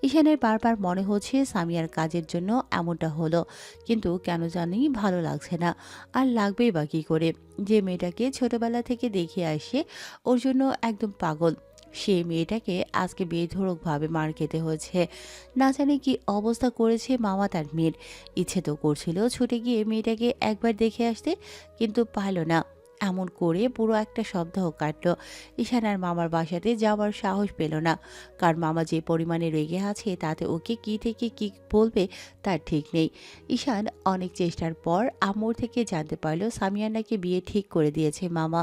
ঈশানের বারবার মনে হচ্ছে সামিয়ার কাজের জন্য এমনটা হলো, কিন্তু কেন জানি ভালো লাগছে না। আর লাগবেই বা কী করে, যে মেয়েটাকে ছোটবেলা থেকে দেখে আসে ওর জন্য একদম পাগল, সেই মেয়েটাকে আজকে বেধড়কভাবে মার খেতে হয়েছে। না জানি কি অবস্থা করেছে মামা তার মেয়ের। ইচ্ছে তো করছিল ছুটে গিয়ে মেয়েটাকে একবার দেখে আসতে, কিন্তু পারল না। এমন করে পুরো একটা সপ্তাহ কাটলো। ঈশান আর মামার বাসাতে যাওয়ার সাহস পেল না, কার মামা যে পরিমাণে রেগে আছে তাতে ওকে কি থেকে কি বলবে তার ঠিক নেই। ঈশান অনেক চেষ্টার পর আম্মুর থেকে জানতে পারলো সামিয়া নাকি বিয়ে ঠিক করে দিয়েছে মামা।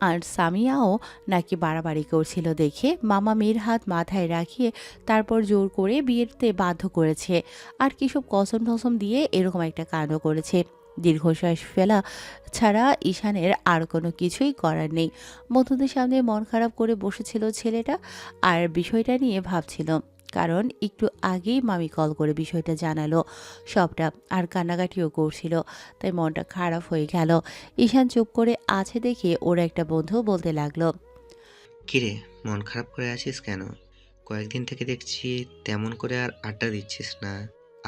আর সামিয়াও নাকি বাড়াবাড়ি করছিল দেখে মামা মেয়ের হাত মাথায় রাখিয়ে তারপর জোর করে বিয়েতে বাধ্য করেছে। আর কিসব কসম টসম দিয়ে এরকম একটা কাণ্ড করেছে। দীর্ঘশ্বাস ফেলা ছাড়া ঈশানের আর কোনো কিছুই করার নেই। বন্ধুদের সামনে মন খারাপ করে বসেছিল ছেলেটা, আর বিষয়টা নিয়ে ভাবছিল। কারণ একটু আগেই মামি কল করে বিষয়টা জানালো সবটা, আর কান্নাকাটিও করছিল, তাই মনটা খারাপ হয়ে গেল। ঈশান চুপ করে আছে দেখে ওর একটা বন্ধু বলতে লাগলো, কিরে, মন খারাপ করে আছিস কেন? কয়েকদিন থেকে দেখছি তেমন করে আর আড্ডা দিচ্ছিস না,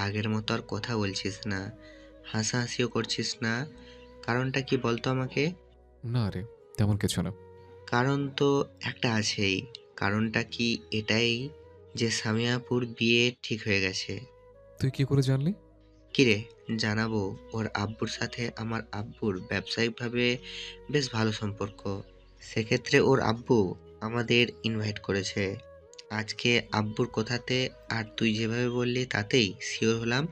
আগের মতো আর কথা বলছিস না, হাসাহাসিও করছিস না। কারণটা কি বলতো আমাকে? না রে, তেমন কিছু না। কারণ তো একটা আছেই। কারণটা কি এটাই যে সামিয়াপুর বিয়ে ঠিক হয়ে গেছে। তুই কি করে জানলি? কিরে, জানাবো, ওর আব্বুর সাথে আমার আব্বুর ব্যবসায়িকভাবে বেশ ভালো সম্পর্ক। সেক্ষেত্রে ওর আব্বু আমাদের ইনভাইট করেছে। আজকে আব্বুর কথাতে আর তুই যেভাবে বললি তাতেই শিওর হলাম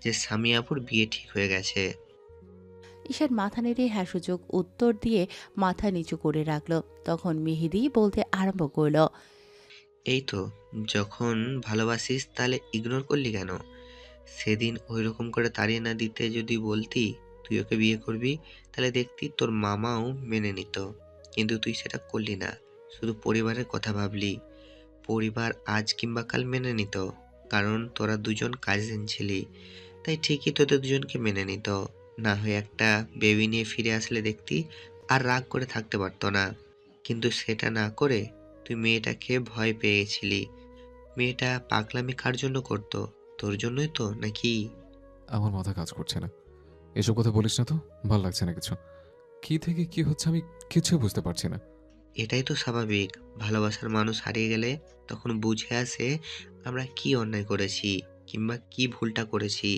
যে সামিয়াপুর বিয়ে ঠিক হয়ে গেছে। ঈশান মাথা নেড়ে হ্যাঁসূচক উত্তর দিয়ে মাথা নিচু করে রাখলো। তখন মেহেদি বলতে আরম্ভ করলো। এই তো, যখন ভালোবাসিস তাহলে ইগনোর করলি কেন? সেদিন ওইরকম করে তাড়িয়ে না দিতে যদি বলতি তুই ওকে বিয়ে করবি, তাহলে দেখতি তোর মামাও মেনে নিত। কিন্তু তুই সেটা করলি না, শুধু পরিবারের কথা ভাবলি। পরিবার আজ কিংবা কাল মেনে নিত, কারণ তোরা দুজন কাজিন ছিলি। তাই ঠিকই তোদের দুজনকে মেনে নিত। না হয় একটা বেবি নিয়ে ফিরে আসলে দেখতি আর রাগ করে থাকতে পারতো না। কিন্তু সেটা না করে তুই মেয়েটাকে ভয় পেয়ে গেছিলি। মেয়েটা পাগলামি কার জন্য করতো? তোর জন্যই তো, নাকি? আমার মাথা কাজ করছে না। এসব কথা বলিস না তো, ভাল লাগছে না কিছু। কি থেকে কি হচ্ছে আমি কিছু বুঝতে পারছি না। এটাই তো স্বাভাবিক। ভালোবাসার মানুষ হারিয়ে গেলে তখন বুঝে আসে আমরা কি অন্যায় করেছি কিংবা কি ভুলটা করেছি।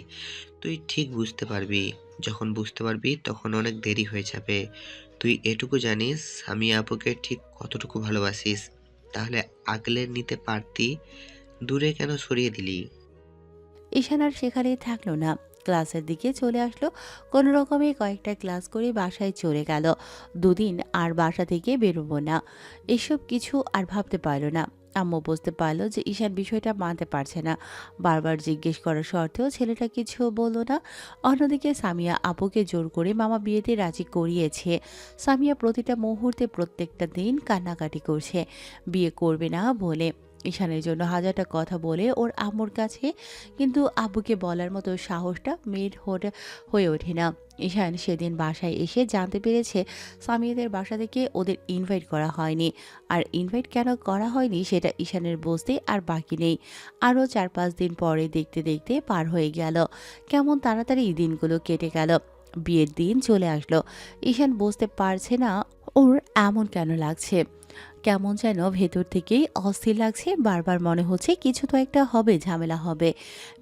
তুই ঠিক বুঝতে পারবি। যখন বুঝতে পারবি তখন অনেক দেরি হয়ে যাবে। তুই এটুকু জানিস আমি আপুকে ঠিক কতটুকু ভালোবাসিস। তাহলে আগলে নিতে পারতি, দূরে কেন সরিয়ে দিলি? ঈশান আর সেখানেই থাকলো না, ক্লাসের দিকে চলে আসলো। কোনো রকমে কয়েকটা ক্লাস করে বাসায় চলে গেল। দুদিন আর বাসা থেকে বেরোবো না, এসব কিছু আর ভাবতে পারলো না। আম্মু বুঝতে পারলো যে ঈশান বিষয়টা মানতে পারছে না। বারবার জিজ্ঞেস করার সত্ত্বেও ছেলেটা কিছু বলল না। অন্যদিকে সামিয়া আপুকে জোর করে মামা বিয়েতে রাজি করিয়েছে। সামিয়া প্রতিটা মুহূর্তে প্রত্যেকটা দিন কান্নাকাটি করছে বিয়ে করবে না বলে। ঈশানের জন্য হাজারটা কথা বলে ওর আম্মুর কাছে, কিন্তু আব্বুকে বলার মতো সাহসটা মেয়ের হয়ে ওঠে না। ঈশান সেদিন বাসায় এসে জানতে পেরেছে সামিয়াদের বাসা থেকে ওদের ইনভাইট করা হয়নি। আর ইনভাইট কেন করা হয়নি সেটা ঈশানের বুঝতে আর বাকি নেই। আরও 4-5 দিন পরে দেখতে দেখতে পার হয়ে গেল। কেমন তাড়াতাড়ি এই দিনগুলো কেটে গেল। বিয়ের দিন চলে আসলো। ঈশান বুঝতে পারছে না ওর এমন কেন লাগছে। কেমন যেন ভেতর থেকেই অস্থির লাগছে। বারবার মনে হচ্ছে কিছু তো একটা হবে, ঝামেলা হবে।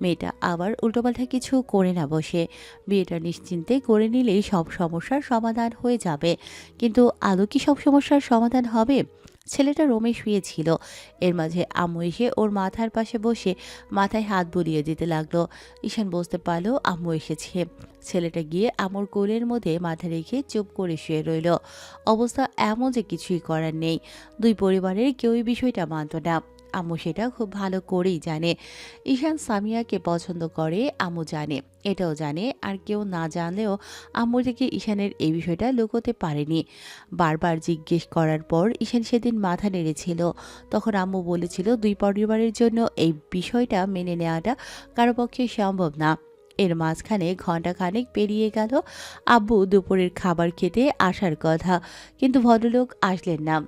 মেয়েটা আবার উল্টোপাল্টা কিছু করে না বসে। বিয়েটা নিশ্চিন্তে করে নিলেই সব সমস্যার সমাধান হয়ে যাবে। কিন্তু আদৌ কি সব সমস্যার সমাধান হবে? ছেলেটা রোমে শুয়েছিল। এর মাঝে আম্মু এসে ওর মাথার পাশে বসে মাথায় হাত বুলিয়ে দিতে লাগলো। ঈশান বুঝতে পারলো আম্মু এসেছে। ছেলেটা গিয়ে আম্মুর কোলের মধ্যে মাথা রেখে চুপ করে শুয়ে রইল। অবস্থা এমন যে কিছুই করার নেই। দুই পরিবারের কেউই বিষয়টা মানত না। আম্মু সেটা খুব ভালো করেই জানে। ঈশান সামিয়াকে পছন্দ করে, আম্মু জানে, এটাও জানে। আর কেউ না জানলেও আম্মু থেকে ঈশানের এই বিষয়টা লুকোতে পারেনি। বারবার জিজ্ঞেস করার পর ঈশান সেদিন মাথা নেড়েছিল। তখন আম্মু বলেছিল দুই পরিবারের জন্য এই বিষয়টা মেনে নেওয়াটা কারো পক্ষে সম্ভব না। এর মাঝখানে ঘণ্টাখানেক পেরিয়ে গেল। আব্বু দুপুরের খাবার খেতে আসার কথা, কিন্তু ভদ্রলোক আসলেন না।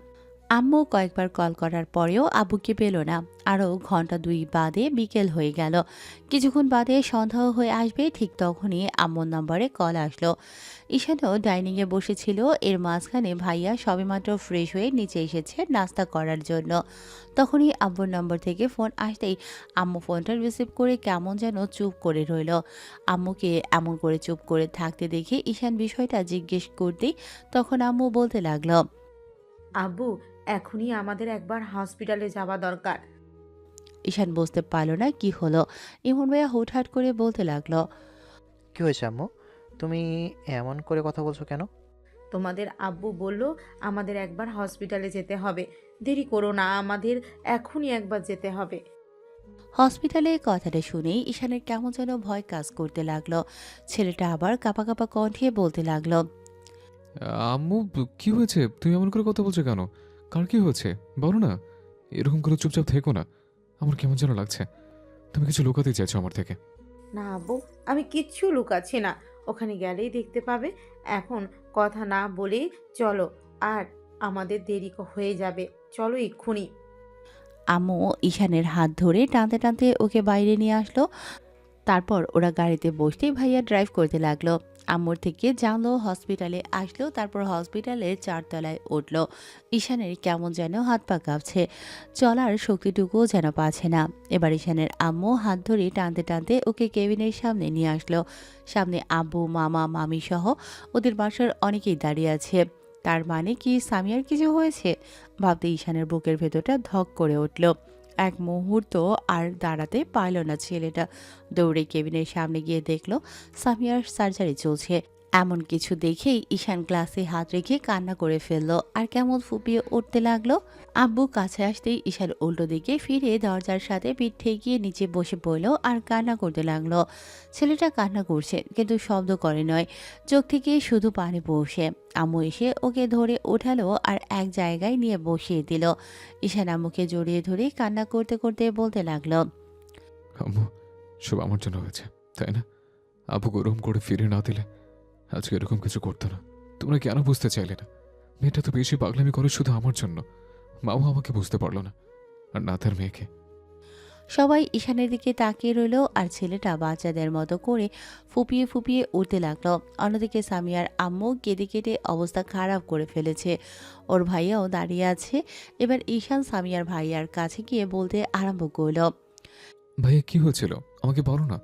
আম্মু কয়েকবার কল করার পরেও আব্বুকে পেল না। আরও ঘন্টা 2 বাদে বিকেল হয়ে গেল। কিছুক্ষণ বাদে সন্ধ্যা হয়ে আসবে, ঠিক তখনই আম্মুর নম্বরে কল আসলো। ঈশানও ডাইনিংয়ে বসেছিল। এর মাঝখানে ভাইয়া সবেমাত্র ফ্রেশ হয়ে নিচে এসেছে নাস্তা করার জন্য। তখনই আব্বুর নম্বর থেকে ফোন আসতেই আম্মু ফোনটা রিসিভ করে কেমন যেন চুপ করে রইল। আম্মুকে এমন করে চুপ করে থাকতে দেখে ঈশান বিষয়টা জিজ্ঞেস করতেই তখন আম্মু বলতে লাগলো। আব্বু, এখনই আমাদের একবার হসপিটালে যাওয়া দরকার। ঈশান বুঝতে পারল না কি হলো। ইমন ভাইয়া হুটহাট করে বলতে লাগলো। কি হয়েছে আম্মু? তুমি এমন করে কথা বলছো কেন? তোমাদের আব্বু বলল আমাদের একবার হসপিটালে যেতে হবে। দেরি করো না, আমাদের এখনই একবার যেতে হবে। হসপিটালে কথাটা শুনেই ঈশানের কেমন যেন ভয় কাজ করতে লাগলো। ছেলেটা আবার কাঁপা কাঁপা কণ্ঠে বলতে লাগলো। আম্মু, কি হয়েছে? তুমি এমন করে কথা বলছো কেন? কার কি হয়েছে বলো না। এরকম করে চুপচাপ থেকো না, আমার কেমন যেন লাগছে। তুমি কিছু লুকাতে চাইছো আমার থেকে? না আব্বু, আমি কিচ্ছু লুকাচ্ছি না, ওখানে গেলেই দেখতে পাবে। এখন কথা না বলেই চলো, আর আমাদের দেরি হয়ে যাবে। চলো এক্ষুনি। আম্মু ঈশানের হাত ধরে টানতে টানতে ওকে বাইরে নিয়ে আসলো। তারপর ওরা গাড়িতে বসতেই ভাইয়া ড্রাইভ করতে লাগলো। আম্মুর থেকে জানলো হসপিটালে আসলো, তারপর হসপিটালের 4 তলায় উঠলো। ঈশানের কেমন যেন হাত পা কাঁপছে, চলার শক্তিটুকুও যেন পাচ্ছে না। এবার ঈশানের আম্মু হাত ধরে টানতে টানতে ওকে কেবিনের সামনে নিয়ে আসলো। সামনে আব্বু, মামা, মামি সহ ওদের বাসার অনেকেই দাঁড়িয়ে আছে। তার মানে কি সামিয়ার কিছু হয়েছে? ভাবতে ঈশানের বুকের ভেতরটা ধক করে উঠল। এক মুহূর্ত আর দাঁড়াতে পারল না ছেলেটা। দৌড়ে কেবিনের সামনে গিয়ে দেখলো সামিয়ার সার্জারি চলছে। এমন কিছু দেখেই ঈশান গ্লাসে হাত রেখে কান্না করে ফেললো আর কেমন ফুপিয়ে উঠতে লাগলো। আব্বু কাছে আসতেই ঈশান উল্টো দিকে ফিরে দরজার সাথে পিঠ ঠেকিয়ে নিচে বসে পড়লো আর কান্না করতে লাগলো। ছেলেটা কান্না করছে কিন্তু শব্দ করে নয়, চোখ থেকে শুধু পানি পড়ছে। আম্মু এসে ওকে ধরে ওঠালো আর এক জায়গায় নিয়ে বসিয়ে দিল। ঈশান আম্মুকে জড়িয়ে ধরে কান্না করতে করতে বলতে লাগলো, আম্মু, সব আমার জন্য হয়েছে, তাই না? আবু গরম করে ফিরে না দিলে আজকে এরকম কিছু করতো না। তোমরা কেন বুঝতে চাইলে না? মেয়েটা তো বেশি পাগলামি করে শুধু আমার জন্য। মাও আমাকে বুঝতে পারলো না, আর না তার মেয়েকে। সবাই ঈশানের দিকে তাকিয়ে রইল আর ছেলেটা বাচ্চাদের মতো করে ফুপিয়ে ফুপিয়ে উঠতে লাগলো। অন্যদিকে সামিয়ার আম্মু কেঁদে কেটে অবস্থা খারাপ করে ফেলেছে। ওর ভাইয়াও দাঁড়িয়ে আছে। এবার ঈশান সামিয়ার ভাইয়ার কাছে গিয়ে বলতে আরম্ভ করলো, ভাইয়া কি হয়েছিল আমাকে বলো না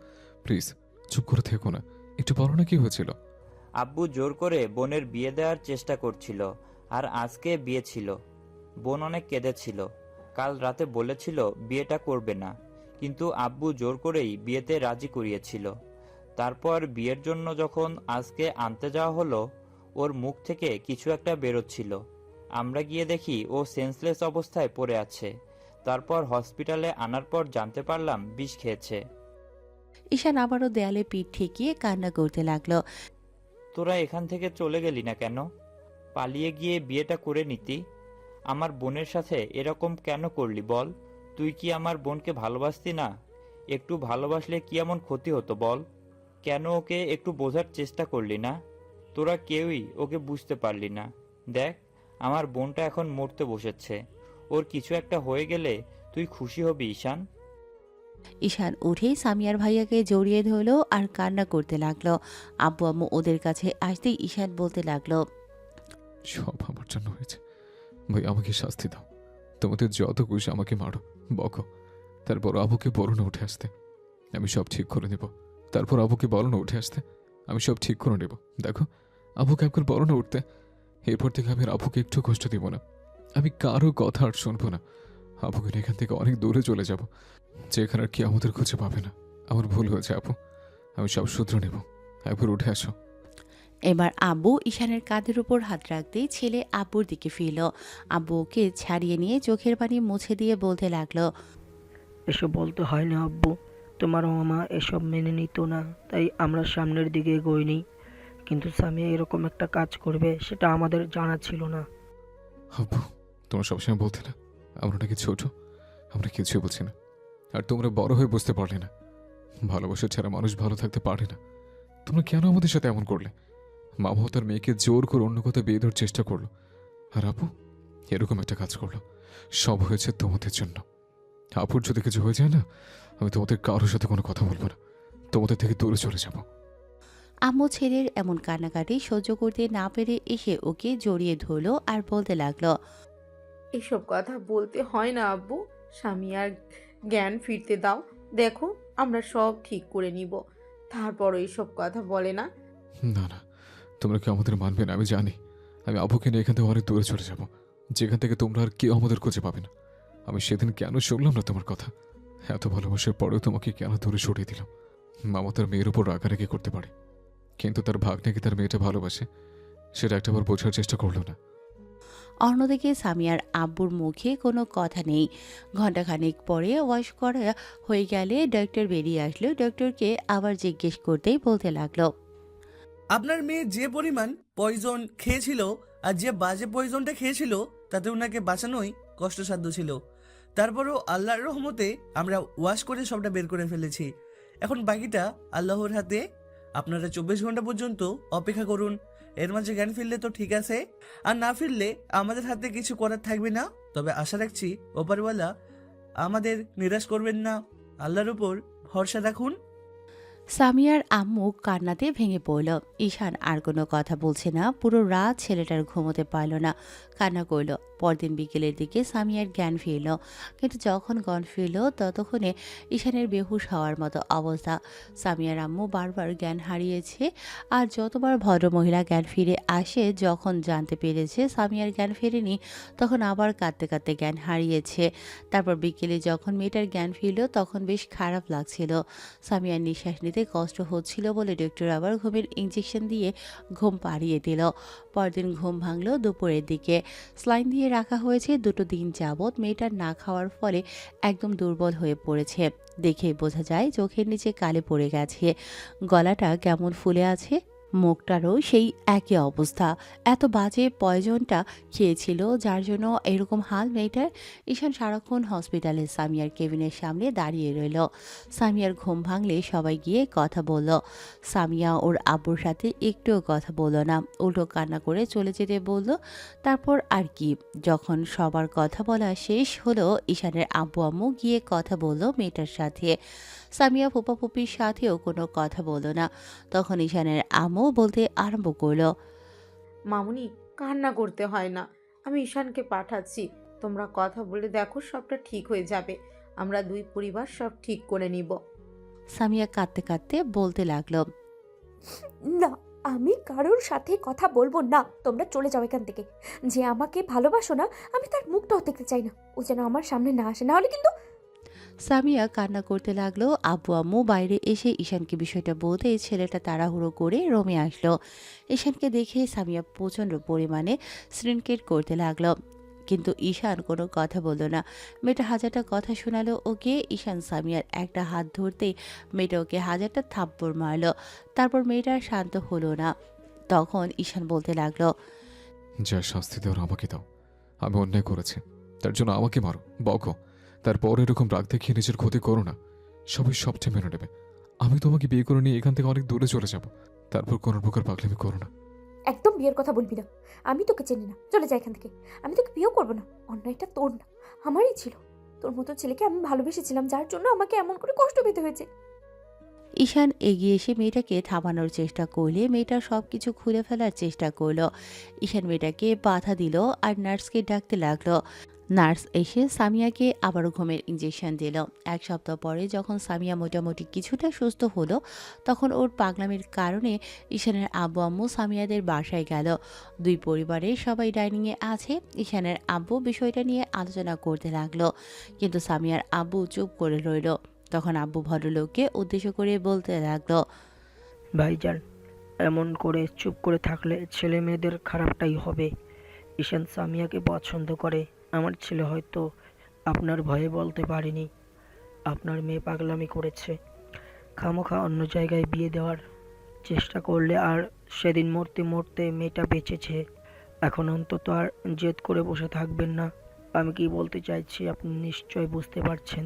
প্লিজ, চুপ করে থেকো না, একটু বলো না কি হয়েছিল। আব্বু জোর করে বোনের বিয়ে দেওয়ার চেষ্টা করছিল, আর আজকে বিয়ে ছিল। বোন অনেক কেঁদেছিল, কাল রাতে বলেছিল বিয়েটা করবে না, কিন্তু আব্বু জোর করেই বিয়েতে রাজি করিয়েছিল। তারপর বিয়ের জন্য যখন আজকে আনতে যাওয়া হলো, ওর মুখ থেকে কিছু একটা বেরোচ্ছিল। আমরা গিয়ে দেখি ও সেন্সলেস অবস্থায় পড়ে আছে। তারপর হসপিটালে আনার পর জানতে পারলাম বিষ খেয়েছে। ঈশান আবারও দেয়ালে পিঠ ঠেকিয়ে কান্না করতে লাগলো। তোরা এখান থেকে চলে গেলি না কেন? পালিয়ে গিয়ে বিয়েটা করে নিতি। আমার বোনের সাথে এরকম কেন করলি বল? তুই কি আমার বোনকে ভালোবাসতি না? একটু ভালোবাসলে কি এমন ক্ষতি হতো বল? কেন ওকে একটু বোঝার চেষ্টা করলি না? তোরা কেউই ওকে বুঝতে পারলি না। দেখ, আমার বোনটা এখন মরতে বসেছে। ওর কিছু একটা হয়ে গেলে তুই খুশি হবি ঈশান? ঈশান উঠেই সামিয়ার ভাইয়াকে জড়িয়ে ধরলো আর কান্না করতে লাগলো। আব্বু আম্মু ওদের কাছে আসতেই ঈশান বলতে লাগলো, সব আমার জন্য হয়েছে। ভাই আমাকে শাস্তি দাও, তোমাদের যত খুশি আমাকে মারো, বকো, তারপর আবুকে বলো না উঠে আসতে, আমি সব ঠিক করে নেব। তারপর আবুকে বলো না উঠে আসতে, আমি সব ঠিক করে নেব। দেখো, আবুকে একবার বলো না উঠতে। এরপর থেকে আমি আর আবুকে একটু কষ্ট দিব না। আমি কারো কথা আর শুনবো না। আবুকে নিয়ে এখান থেকে অনেক দূরে চলে যাব, যেখানে আর কি আমাদের খুঁজে পাবে না। আমার ভুল হয়েছে আপু, আমি সব শুধরে নেব। একবার উঠে আসো। এবার আব্বু ঈশানের কাঁধের উপর হাত রাখতেই ছেলে আব্বুর দিকে ফিরল। আব্বু ওকে ছাড়িয়ে নিয়ে চোখের পানি মুছে দিয়ে বলতে লাগলো, এসব বলতে হয় না আব্বু, তোমার মামা এসব মেনে নিত না, তাই আমরা সামনের দিকে এগোইনি। কিন্তু সামিয়া এরকম একটা কাজ করবে সেটা আমাদের জানা ছিল না। আব্বু, তোমরা সবসময় বলতে না আমরা নাকি ছোট, আমরা কিছুই বলছি না। আর তোমরা বড় হয়ে বুঝতে পারলে না ভালোবাসা ছাড়া মানুষ ভালো থাকতে পারে না। তোমরা কেন আমাদের সাথে এমন করলে? মামা তার মেয়েকে জোর করে অন্য কথা বিয়ে দেওয়ার চেষ্টা করলো, আর আপু এরকম একটা কাজ করলো। সব হয়েছে তোমাদের জন্য। আপুর যদি কিছু হয়ে যায় না, আমি তোমাদের কারোর সাথে কোনো কথা বলবো না, তোমাদের থেকে দূরে চলে যাব। আম্মু ছেলের এমন কান্নাকাটি সহ্য করতে না পেরে এসে ওকে জড়িয়ে ধরলো আর বলতে লাগলো, এসব কথা বলতে হয় না আব্বু, স্বামী আর জ্ঞান ফিরতে দাও। দেখো, আমরা সব ঠিক করে নিব। তারপরও এইসব কথা বলে না। না না, তোমরা কি আমাদের মানবে না আমি জানি। আমি আবুকে নিয়ে এখান থেকে অনেক দূরে চলে যাব, যেখান থেকে তোমরা আর কেউ আমাদের খুঁজে পাবে না। আমি সেদিন কেন শুনলাম না তোমার কথা? এত ভালোবাসার পরেও তোমাকে কেন দূরে সরিয়ে দিলাম? মামা তার মেয়ের উপর রাগারাগি করতে পারে, কিন্তু তার ভাগ নাকি তার মেয়েটা ভালোবাসে, সেটা একটাবার বোঝার চেষ্টা করলো না। অন্যদিকে সামিয়ার আব্বুর মুখে কোনো কথা নেই। ঘণ্টাখানেক পরে ওয়াশ করা হয়ে গেলে ডক্টর বেরিয়ে আসলো। ডক্টরকে আবার জিজ্ঞেস করতেই বলতে লাগলো, আপনার মেয়ে যে পরিমাণ পয়জন খেয়েছিল আর যে বাজে পয়জনটা খেয়েছিল তাতে ওনাকে বাঁচানোই কষ্টসাধ্য ছিল। তারপরও আল্লাহর রহমতে আমরা ওয়াশ করে সবটা বের করে ফেলেছি। এখন বাকিটা আল্লাহর হাতে। আপনারা 24 ঘন্টা পর্যন্ত অপেক্ষা করুন। এর মাঝে জ্ঞান ফিরলে তো ঠিক আছে, আর না ফিরলে আমাদের হাতে কিছু করার থাকবে না। তবে আশা রাখছি ওপারওয়ালা আমাদের নিরাশ করবেন না, আল্লাহর উপর ভরসা রাখুন। সামিয়ার আম্মু কান্নাতে ভেঙে পড়ল। ঈশান আর কোনো কথা বলছে না। পুরো রাত ছেলেটার ঘুমোতে পারল না, কান্না করল। পরদিন বিকেলের দিকে সামিয়ার জ্ঞান ফিরল, কিন্তু যখন জ্ঞান ফিরল ততক্ষণে ঈশানের বেহুশ হওয়ার মতো অবস্থা। সামিয়ার আম্মু বারবার জ্ঞান হারিয়েছে, আর যতবার ভদ্রমহিলা জ্ঞান ফিরে আসে, যখন জানতে পেরেছে সামিয়ার জ্ঞান ফেরেনি, তখন আবার কাঁদতে কাঁদতে জ্ঞান হারিয়েছে। তারপর বিকেলে যখন মেয়েটার জ্ঞান ফিরল তখন বেশ খারাপ লাগছিল। সামিয়ার নিঃশ্বাস নিতে কষ্ট হচ্ছিল বলে ডক্টর আবার ঘুমের ইঞ্জেকশন দিয়ে ঘুম পাড়িয়ে দিল। পরদিন ঘুম ভাঙল দুপুরের দিকে। স্লাইন দিয়ে রাখা হয়েছে 2 দিন যাবৎ। মেয়েটার না খাওয়ার ফলে একদম দুর্বল হয়ে পড়েছে। দেখেই বোঝা যায় চোখের নিচে কালি পড়ে গেছে, গলাটা কেমন ফুলে আছে, মুখটারও সেই একই অবস্থা। এত বাজে পয়জনটা খেয়েছিল যার জন্য এরকম হাল মেয়েটার। ঈশান সারাক্ষণ হসপিটালে সামিয়ার কেবিনের সামনে দাঁড়িয়ে রইল। সামিয়ার ঘুম ভাঙলে সবাই গিয়ে কথা বলল। সামিয়া ওর আব্বুর সাথে একটুও কথা বলল না, উল্টো কান্না করে চলে যেতে বলল। তারপর আর কি, যখন সবার কথা বলা শেষ হলো, ঈশানের আব্বু আম্মু গিয়ে কথা বলল মেয়েটার সাথে। সামিয়া ফুপা ফুপির সাথেও কোনো কথা বলল না। তখন ঈশানের আম্মু বলতে আরম্ভ করলো, মামুনি, কান্না করতে হয় না, আমি ঈশানকে পাঠাচ্ছি। তোমরা কথা বলে দেখো, সবটা ঠিক হয়ে যাবে। আমরা 2 পরিবার সব ঠিক করে নিব। সামিয়া কাঁদতে কাঁদতে বলতে লাগলো, না, আমি কারোর সাথে কথা বলবো না। তোমরা চলে যাও এখান থেকে। যে আমাকে ভালোবাসো না, আমি তার মুখটাও দেখতে চাই না। ও যেন আমার সামনে না আসে, না হলে কিন্তু। সামিয়া কান্না করতে লাগলো। আব্বু আম্মু বাইরে এসে ঈশানকে বিষয়টা বলতে ছেলেটা তাড়াহুড়ো করে রুমে আসলো। ঈশানকে দেখে সামিয়া প্রচণ্ড পরিমাণে শ্রিনকেট করতে লাগলো, কিন্তু ঈশান কোনো কথা বলল না। মেয়েটা হাজারটা কথা শোনালো ওকে। ঈশান সামিয়ার একটা হাত ধরতেই মেয়েটা ওকে হাজারটা থাপ্পড় মারলো। তারপর মেয়েটা শান্ত হলো না। তখন ঈশান বলতে লাগলো, যা শাস্তি দেওয়ার আমাকে দাও। আমি অন্যায় করেছি, তার জন্য আমাকে মারো, বকো। তারপর এরকম রাগ দেখিয়ে নিজের ক্ষতি করো না। সবাই সবচেয়ে মেনে নেবে। আমি তোমাকে বিয়ে করে নিয়ে এখান থেকে অনেক দূরে চলে যাব। তারপর কোনো প্রকার পাগলামি করো না। একদম বিয়ের কথা বলবি না। আমি তোকে চিনি না, চলে যা এখান থেকে। আমি তোকে বিয়েও করবো না। অন্যায়টা তোর না, আমারই ছিল। তোর মতো ছেলেকে আমি ভালোবেসেছিলাম, যার জন্য আমাকে এমন করে কষ্ট পেতে হয়েছে। ঈশান এগিয়ে এসে মেয়েটাকে থামানোর চেষ্টা করলে মেয়েটা সব কিছু খুলে ফেলার চেষ্টা করলো। ঈশান মেয়েটাকে বাধা দিল আর নার্সকে ডাকতে লাগলো। নার্স এসে সামিয়াকে আবারও ঘুমের ইঞ্জেকশন দিল। 1 সপ্তাহ পরে যখন সামিয়া মোটামুটি কিছুটা সুস্থ হলো, তখন ওর পাগলামির কারণে ঈশানের আব্বু আম্মু সামিয়াদের বাসায় গেল। 2 পরিবারের সবাই ডাইনিংয়ে আছে। ঈশানের আব্বু বিষয়টা নিয়ে আলোচনা করতে লাগলো, কিন্তু সামিয়ার আব্বু চুপ করে রইল। তখন আব্বু ভদ্রলোককে উদ্দেশ্য করে বলতে লাগলো, ভাইজান, এমন করে চুপ করে থাকলে ছেলে মেয়েদের খারাপটাই হবে। ঈশান সামিয়াকে পছন্দ করে। আমার ছেলে হয়তো আপনার ভয়ে বলতে পারেনি। আপনার মেয়ে পাগলামি করেছে, খামোখা অন্য জায়গায় বিয়ে দেওয়ার চেষ্টা করলে, আর সেদিন মরতে মরতে মেয়েটা বেঁচেছে। এখন অন্তত আর জেদ করে বসে থাকবেন না। আমি কি বলতে চাইছি আপনি নিশ্চয় বুঝতে পারছেন।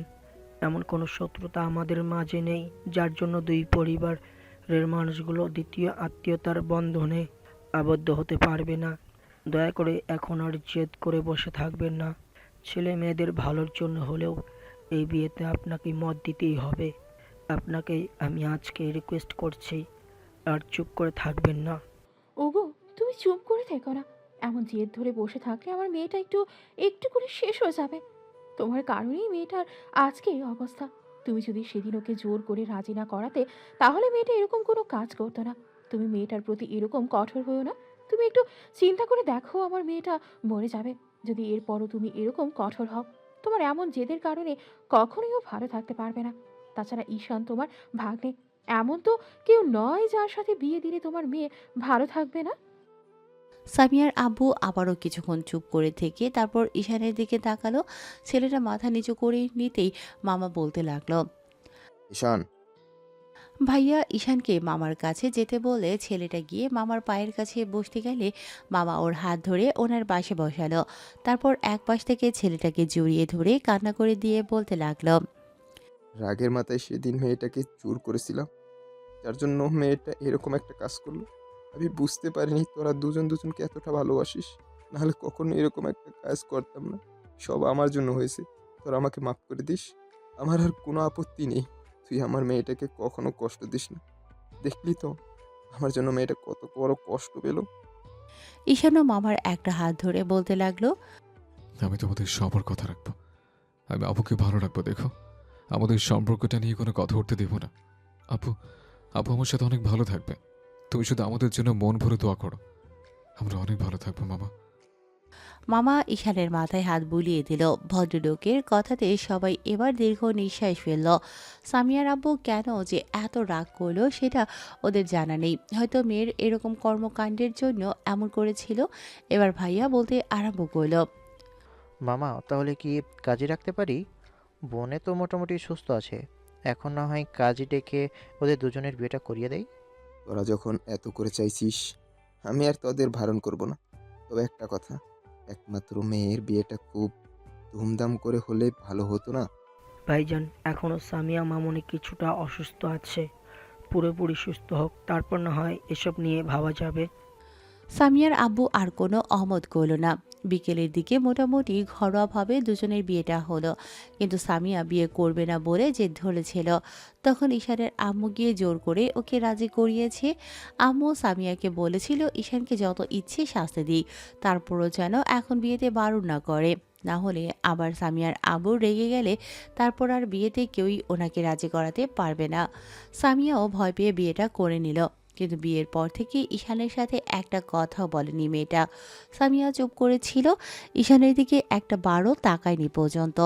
এমন কোনো শত্রুতা আমাদের মাঝে নেই যার জন্য 2 পরিবারের মানুষগুলো দ্বিতীয় আত্মীয়তার বন্ধনে আবদ্ধ হতে পারবে না। দয়া করে এখন আর জেদ করে বসে থাকবেন না। ছেলে মেয়েদের ভালোর জন্য হলেও এই বিয়েতে আপনাকে মত দিতেই হবে। আপনাকে আমি আজকে রিকোয়েস্ট করছি, আর চুপ করে থাকবেন না। ওগো, তুমি চুপ করে থেকো না। এমন জেদ ধরে বসে থাকলে আমার মেয়েটা একটু একটু করে শেষ হয়ে যাবে। তোমার কারণেই মেয়েটার আজকে এই অবস্থা। তুমি যদি সেদিন ওকে জোর করে রাজি না করাতে, তাহলে মেয়েটা এরকম কোনো কাজ করতো না। তুমি মেয়েটার প্রতি এরকম কঠোর হয়েও না। তুমি একটু চিন্তা করে দেখো, আমার মেয়েটা মরে যাবে যদি এরপরও তুমি এরকম কঠোর হও। তোমার এমন জেদের কারণে কখনোই ও ভালো থাকতে পারবে না। তাছাড়া ঈশান তোমার ভাগ্নে, এমন তো কেউ নয় যার সাথে বিয়ে দিলে তোমার মেয়ে ভালো থাকবে না। সামিয়ার আব্বু আবারও কিছুক্ষণ চুপ করে থেকে তারপর ঈশানের দিকে তাকালো। ছেলেটা মাথা নিচু করে নিতেই মামা বলতে লাগলো, ঈশান, ভাইয়া ঈশানকে মামার কাছে যেতে বলে ছেলেটা গিয়ে মামার পায়ের কাছে বসতে গেলে মামা ওর হাত ধরে ওনার পাশে বসালো। তারপর এক পাশ থেকে ছেলেটাকে জড়িয়ে ধরে কান্না করে দিয়ে বলতে লাগলো, রাগের মাথায় সেদিন মেয়েটাকে চুর করেছিলাম, যার জন্য মেয়েটা এরকম একটা কাজ করলো। আমি বুঝতে পারিনি তোরা দুজনকে এতটা ভালোবাসিস, নাহলে কখনো এরকম একটা কাজ করতাম না। সব আমার জন্য হয়েছে। তোরা আমাকে মাফ করে দিস। আমার আর কোনো আপত্তি নেই। তুই আমার মেয়েটাকে কখনো কষ্ট দিস না। দেখলি তো আমার জন্য মেয়েটা কত বড় কষ্ট পেল। ঈশানও মামার একটা হাত ধরে বলতে লাগলো, আমি তোমাদের সবার কথা রাখবো। আমি আপুকে ভালো রাখবো। দেখো, আমাদের সম্পর্কটা নিয়ে কোনো কথা উঠতে দেবো না। আপু, আপু আমার সাথে অনেক ভালো থাকবে। তুমি শুধু আমাদের জন্য মন ভরে দোয়া করো। আমরা অনেক ভালো থাকবো মামা। মামা ঈশানের মাথায় হাত বুলিয়ে দিল। ভদ্রলোকের কথাতে সবাই এবার দীর্ঘ নিঃশ্বাস ফেলল। সামিয়ার আব্বু কেন যে এত রাগ করলো সেটা ওদের জানা নেই। হয়তো মেয়ের এরকম কর্মকাণ্ডের জন্য এমন করেছিল। এবার ভাইয়া বলতে আরম্ভ করলো, মামা, তাহলে কি কাজে রাখতে পারি? বোনে তো মোটামুটি সুস্থ আছে। এখন না হয় কাজী ডেকে ওদের দুজনের বিয়েটা করিয়ে দেই। তোরা যখন এত করে চাইছিস, আমি আর তোদের বারণ করব না। তবে একটা কথা, একমাত্র মেয়ের বিয়েটা খুব ধুমধাম করে হলে ভালো হতো না? ভাইজান, এখনও সামিয়া মামুনি কিছুটা অসুস্থ আছে। পুরোপুরি সুস্থ হোক, তারপর না হয় এসব নিয়ে ভাবা যাবে। সামিয়ার আব্বু আর কোনো অমত করল না। বিকেলের দিকে মোটামুটি ঘরোয়াভাবে দুজনের বিয়েটা হলো, কিন্তু সামিয়া বিয়ে করবে না বলে জেদ ধরেছিল। তখন ঈশানের আম্মু গিয়ে জোর করে ওকে রাজি করিয়েছে। আম্মু সামিয়াকে বলেছিল ঈশানকে যত ইচ্ছে শাস্তি দিক, তারপরও যেন এখন বিয়েতে বারণ না করে, না হলে আবার সামিয়ার আব্বু রেগে গেলে তারপর আর বিয়েতে কেউই ওনাকে রাজি করাতে পারবে না। সামিয়াও ভয় পেয়ে বিয়েটা করে নিল। কিন্তু বিয়ের পর থেকে ঈশানের সাথে একটা কথাও বলেনি মেয়েটা। সামিয়া চুপ করেছিল, ঈশানের দিকে একটা বারও তাকায়নি পর্যন্ত।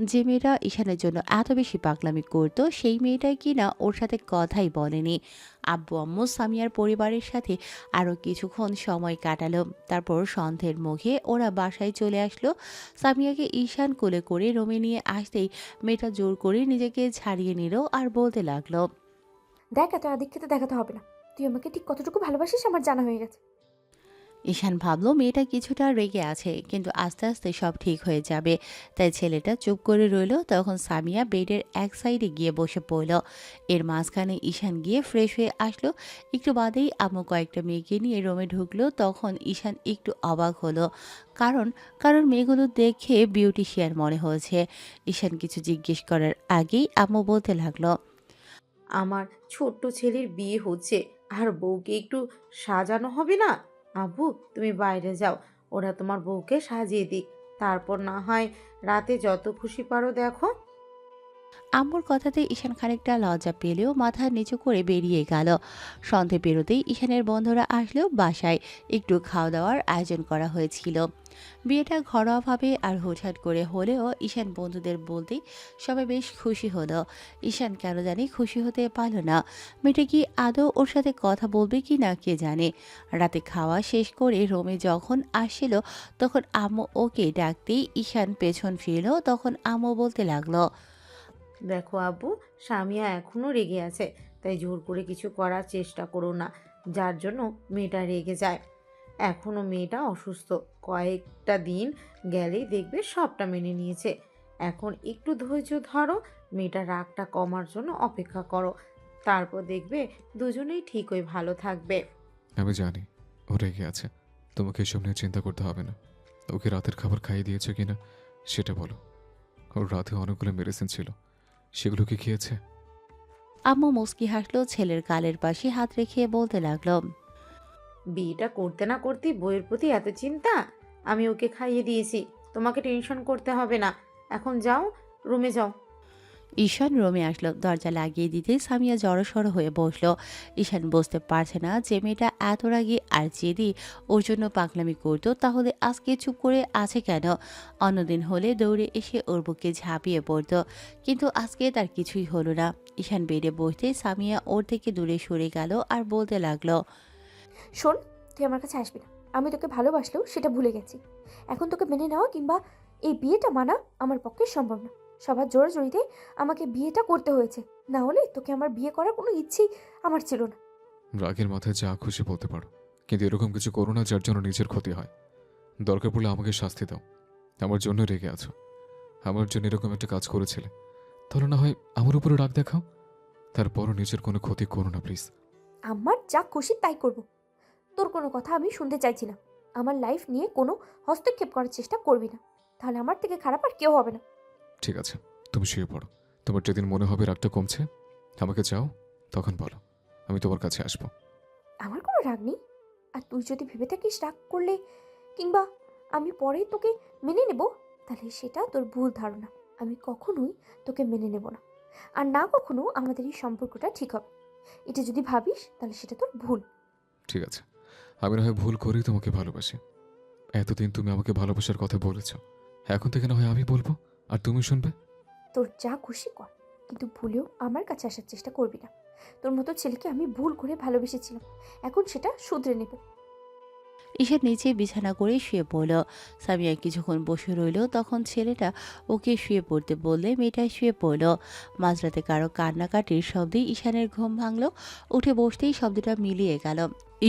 যে মেয়েটা ঈশানের জন্য এত বেশি পাগলামি করত সেই মেয়েটাই কিনা ওর সাথে কথাই বলেনি। আব্বু আম্মু সামিয়ার পরিবারের সাথে আরও কিছুক্ষণ সময় কাটালো। তারপর সন্ধ্যের মুখে ওরা বাসায় চলে আসলো। সামিয়াকে ঈশান কোলে করে রুমে নিয়ে আসতেই মেয়েটা জোর করে নিজেকে ছাড়িয়ে নিল আর বলতে লাগলো, দেখ, এত আধিক্যতা দেখাতে হবে না। তুই আমাকে ঠিক কতটুকু ভালোবাসিস আমার জানা হয়ে গেছে। ঈশান ভাবল মেয়েটা কিছুটা রেগে আছে, কিন্তু আস্তে আস্তে সব ঠিক হয়ে যাবে। তাই ছেলেটা চুপ করে রইল। তখন সামিয়া বেডের এক সাইডে গিয়ে বসে পড়ল। এর মাঝখানে ঈশান গিয়ে ফ্রেশ হয়ে আসলো। একটু বাদেই আম্মু কয়েকটা মেয়েকে নিয়ে রুমে ঢুকলো। তখন ঈশান একটু অবাক হলো, কারণ কারণ মেয়েগুলো দেখে বিউটিশিয়ান মনে হয়েছে। ঈশান কিছু জিজ্ঞেস করার আগেই আম্মু বলতে লাগলো, আমার ছোট্ট ছেলের বিয়ে হচ্ছে, আর বউকে একটু সাজানো হবে না? আব্বু, তুমি বাইরে যাও, ওরা তোমার বউকে সাজিয়ে দিক, তারপর না হয় রাতে যত খুশি পারো দেখো। আম্মুর কথাতে ঈশান খানিকটা লজ্জা পেলেও মাথা নিচু করে বেরিয়ে গেল। সন্ধে পেরোতেই ঈশানের বন্ধুরা আসলেও বাসায় একটু খাওয়া দাওয়ার আয়োজন করা হয়েছিল। বিয়েটা ঘরোয়াভাবে আর হুটহাট করে হলেও ঈশান বন্ধুদের বলতেই সবাই বেশ খুশি হলো। ঈশান কেন জানি খুশি হতে পারল না। মেয়েটা কি আদৌ ওর সাথে কথা বলবে কি না কে জানে। রাতে খাওয়া শেষ করে রোমে যখন আসছিল তখন আম্মু ওকে ডাকতেই ঈশান পেছন ফিরল। তখন আম্মু বলতে লাগলো, দেখো আব্বু, স্বামীয়া এখনো রেগে আছে, তাই জোর করে কিছু করার চেষ্টা করো না, যার জন্য মেয়েটা রেগে যায়। এখনো মেয়েটা অসুস্থ, কয়েকটা দিন গেলেই দেখবে সবটা মেনে নিয়েছে। এখন একটু ধৈর্য ধরো, মেয়েটা রাগটা কমার জন্য অপেক্ষা করো, তারপর দেখবে দুজনেই ঠিকই ভালো থাকবে। আমি জানি ও রেগে আছে। তোমাকে এসব নিয়ে চিন্তা করতে হবে না। ওকে রাতের খাবার খাইয়ে দিয়েছে কিনা সেটা বলো। ওর রাতে অনেকগুলো মেডিসিন ছিল, সেগুলো কি খেয়েছে? আম্মু মুচকি হাসলো, ছেলের গালের পাশে হাত রেখে বলতে লাগলো, বিয়েটা করতে না করতেই বইয়ের প্রতি এত চিন্তা। আমি ওকে খাইয়ে দিয়েছি, তোমাকে টেনশন করতে হবে না। এখন যাও, রুমে যাও। ঈশান রুমে আসলো। দরজা লাগিয়ে দিতে সামিয়া জড়সড় হয়ে বসলো। ঈশান বুঝতে পারছে না যে মেয়েটা এত রাগী আর জেদি ওর জন্য পাগলামি করতো, তাহলে আজকে চুপ করে আছে কেন? অন্যদিন হলে দৌড়ে এসে ওর বুকে ঝাঁপিয়ে পড়তো, কিন্তু আজকে তার কিছুই হলো না। ঈশান বেডে বসতে সামিয়া ওর থেকে দূরে সরে গেল আর বলতে লাগলো, শোন, তুই আমার কাছে আসবি না। আমি তোকে ভালোবাসলেও সেটা ভুলে গেছি। এখন তোকে মেনে নেওয়া কিংবা এই বিয়েটা মানা আমার পক্ষে সম্ভব না। সবার জোরাজোরিতে আমাকে বিয়েটা করতে হয়েছে, না হলে তোকে আমার বিয়ে করার কোনো ইচ্ছেই আমার ছিল না। রাগের মাথায় যা খুশি বলতে পারো, কিন্তু এরকম কিছু করো না যার জন্য নিজের ক্ষতি হয়। দরকার পড়লে আমাকে শাস্তি দাও। আমার জন্য রেগে আছো, আমার জন্য এরকম একটা কাজ করেছিলে, তাহলে না হয় আমার উপরে রাগ দেখাও। তারপরও নিজের কোনো ক্ষতি করো না প্লিজ। আমার যা খুশি তাই করব। তোর কোনো কথা আমি শুনতে চাইছি না। আমার লাইফ নিয়ে কোনো হস্তক্ষেপ করার চেষ্টা করবি না, তাহলে আমার থেকে খারাপ আর কেউ হবে না। ঠিক আছে, তুমি শুয়ে পড়ো। তোমার যেদিন মনে হবে রাগটা কমছে আমাকে চাও, তখন বলো, আমি তোমার কাছে আসবো। আমার কোনো রাগ নেই। আর তুই যদি ভেবে থাকিস রাগ করলে কিংবা আমি পরে তোকে মেনে নেব, তাহলে সেটা তোর ভুল ধারণা। আমি কখনোই তোকে মেনে নেব না, আর না কখনো আমাদের এই সম্পর্কটা ঠিক হবে। এটা যদি ভাবিস তাহলে সেটা তোর ভুল। ঠিক আছে, আমি না হয় ভুল করেই তোমাকে ভালোবাসি। এতদিন তুমি আমাকে ভালোবাসার কথা বলেছ, এখন থেকে না হয় আমি বলবো আর তুমি শুনবে। তোর যা খুশি কর, কিন্তু ভুলেও আমার কাছে আসার চেষ্টা করবি না। তোর মতো ছেলেকে আমি ভুল করে ভালোবেসেছিলাম, এখন সেটা শুধরে নেব। ঈশান নিচে বিছানা করে শুয়ে পড়ল। সামিয়া কিছুক্ষণ বসে রইল, তখন ছেলেটা ওকে শুয়ে পড়তে বললে মেয়েটা শুয়ে পড়ল। মাঝরাতে কারো কান্নাকাটির শব্দে ঈশানের ঘুম ভাঙল। উঠে বসতেই শব্দটা মিলিয়ে গেল।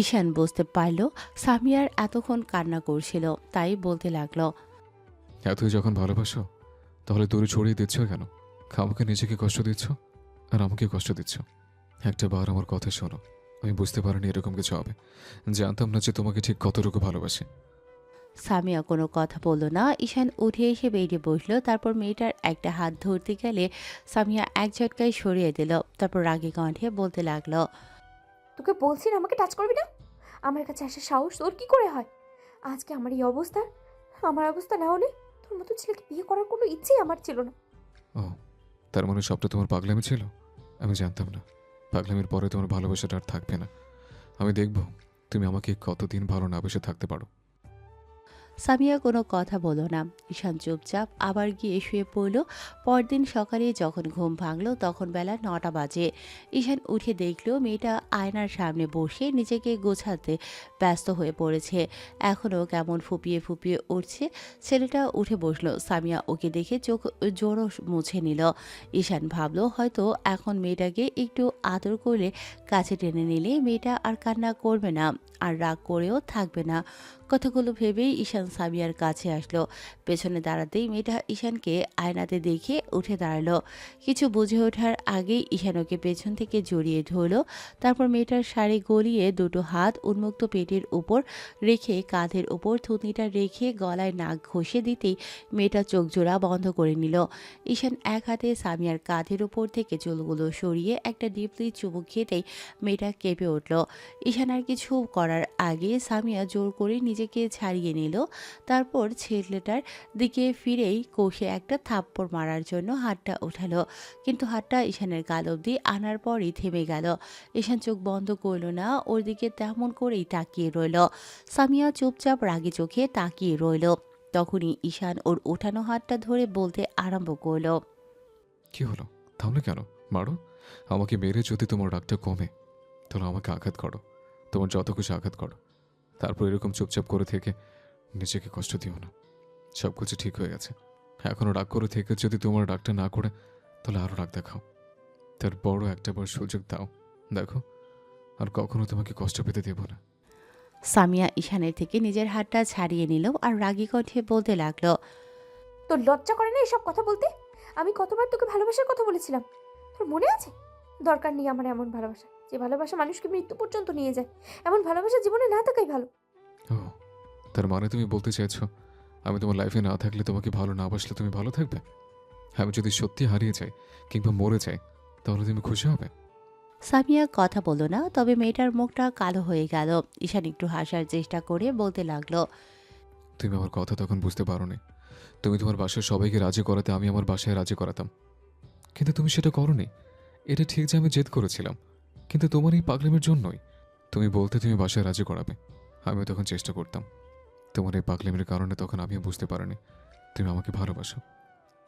ঈশান বুঝতে পারল সামিয়ার এতক্ষণ কান্না করছিল, তাই বলতে লাগলো, এতই যখন ভালোবাসো তাহলে দূরে ছড়িয়ে দিচ্ছ কেন? আমাকে নিজেকে কষ্ট দিচ্ছ আর আমাকে কষ্ট দিচ্ছ। একটা বার আমার কথা শোনো, আমি বুঝতে পারিনি এরকম কিছু হবে। জানতাম না যে তোমাকে ঠিক কতটুকু ভালোবাসি। সামিয়া কোনো কথা বলল না। ঈশান উঠে এসে বেরিয়ে বসলো। তারপর মেয়েটার একটা হাত ধরতে গেলে সামিয়া এক ঝটকায় সরিয়ে দিল। তারপর রাগী কণ্ঠে বলতে লাগলো, তোকে বলছি না আমাকে টাচ করবি না। আমার কাছে আসার সাহস তোর কি করে হয়? আজকে আমার এই অবস্থা, আমার অবস্থা না হলে তোর মতো ছেলেকে বিয়ে করার কোনো ইচ্ছেই আমার ছিল না। ও, তার মানে সবটা তোমার পাগলামি ছিল? আমি জানতাম না পাগলামির পরে তোমার ভালোবাসাটা আর থাকবে না। আমি দেখব তুমি আমাকে কতদিন ভালো না বেসে থাকতে পারো। সামিয়া কোনো কথা বলল না। ঈশান চুপচাপ আবার গিয়ে শুয়ে পড়ল। পরদিন সকালে যখন ঘুম ভাঙল তখন বেলা 9টা বাজে। ঈশান উঠে দেখল মেয়েটা আয়নার সামনে বসে নিজেকে গোছাতে ব্যস্ত হয়ে পড়েছে। এখনও কেমন ফুপিয়ে ফুপিয়ে উঠছে। ছেলেটা উঠে বসলো। সামিয়া ওকে দেখে চোখ জোরও মুছে নিল। ঈশান ভাবল হয়তো এখন মেয়েটাকে একটু আদর করলে, কাছে টেনে নিলে মেয়েটা আর কান্না করবে না, আর রাগ করেও থাকবে না। কথাগুলো ভেবেই ঈশান সামিয়ার কাছে আসলো। পেছনে দাঁড়াতেই মেয়েটা ঈশানকে আয়নাতে দেখে উঠে দাঁড়ালো। কিছু বুঝে ওঠার আগেই ঈশান ওকে পেছন থেকে জড়িয়ে ধরলো। তারপর মেয়েটার শাড়ি গলিয়ে দুটো হাত উন্মুক্ত পেটের উপর রেখে কাঁধের উপর থুতনিটা রেখে গলায় নাক ঘষে দিতেই মেয়েটা চোখ জোড়া বন্ধ করে নিল। ঈশান এক হাতে সামিয়ার কাঁধের উপর থেকে চুলগুলো সরিয়ে একটা ডিপলি চুমুক খেতেই মেয়েটা কেঁপে উঠল। ঈশান আর কিছু করার আগে সামিয়া জোর করে নিজেকে ছাড়িয়ে নিল। তারপর ছেলেটার দিকে ফিরেই কষে একটা থাপ্পড় মারার জন্য হাতটা উঠালো, কিন্তু হাতটা ঈশানের গাল অবধি আনার পরই থেমে গেল। ঈশান চোখ বন্ধ করল না, ওর দিকে তেমন করেই তাকিয়ে রইল। সামিয়া চুপচাপ রাগী চোখে তাকিয়ে রইল। তখনই ঈশান ওর ওঠানো হাতটা ধরে বলতে আরম্ভ করলো, কি হলো? থামলে কেন? মারো। আমাকে মেরে যদি তোমার রাগটা কমে তাহলে আমাকে আঘাত করো, তোমার যত খুশি আঘাত করো। তারপর এরকম চুপচাপ করে থেকে নিজেকে কষ্ট দিও না। সব কিছু ঠিক হয়ে গেছে। এখনও রাগ করে থেকে যদি তোমার রাগটা না করে তাহলে আরও রাগ দেখাও। তার বড় একটা বার সুযোগ দাও, দেখো আর কখনো তোমাকে কষ্ট পেতে দেব না। সামিয়া ঈশানের থেকে নিজের হাতটা ছাড়িয়ে নিল আর রাগী কণ্ঠে বলতে লাগলো, তোর লজ্জা করে না এসব কথা বলতে? আমি কতবার তোকে ভালোবাসার কথা বলেছিলাম, তোর মনে আছে? দরকার নেই আমার এমন ভালোবাসা, যে ভালোবাসা মানুষকে মৃত্যু পর্যন্ত নিয়ে যায়। এমন ভালোবাসা জীবনে না থাকাই ভালো। ও, তার মানে তুমি বলতে চাইছো আমি তোমার লাইফে না থাকলে, তোমাকে ভালো না বাসলে তুমি ভালো থাকবে? আমি যদি সত্যি হারিয়ে যাই কিংবা মরে যাই তাহলে তুমি খুশি হবে? সামিয়া কথা বলল না, তবে মেয়েটার মুখটা কালো হয়ে গেল। ঈশান একটু হাসার চেষ্টা করে বলতে লাগলো, তুমি আমার কথা তখন বুঝতে পারোনি। তুমি তোমার বাসায় সবাইকে রাজি করাতে আমি আমার বাসায় রাজি করাতাম, কিন্তু তুমি সেটা করোনি। এটা ঠিক যে আমি জেদ করেছিলাম, কিন্তু তোমার এই পাগলামের জন্যই। তুমি বলতে তুমি বাসায় রাজি করাবে, আমিও তখন চেষ্টা করতাম। তোমার এই পাগলামের কারণে তখন আমিও বুঝতে পারিনি তুমি আমাকে ভালোবাসো,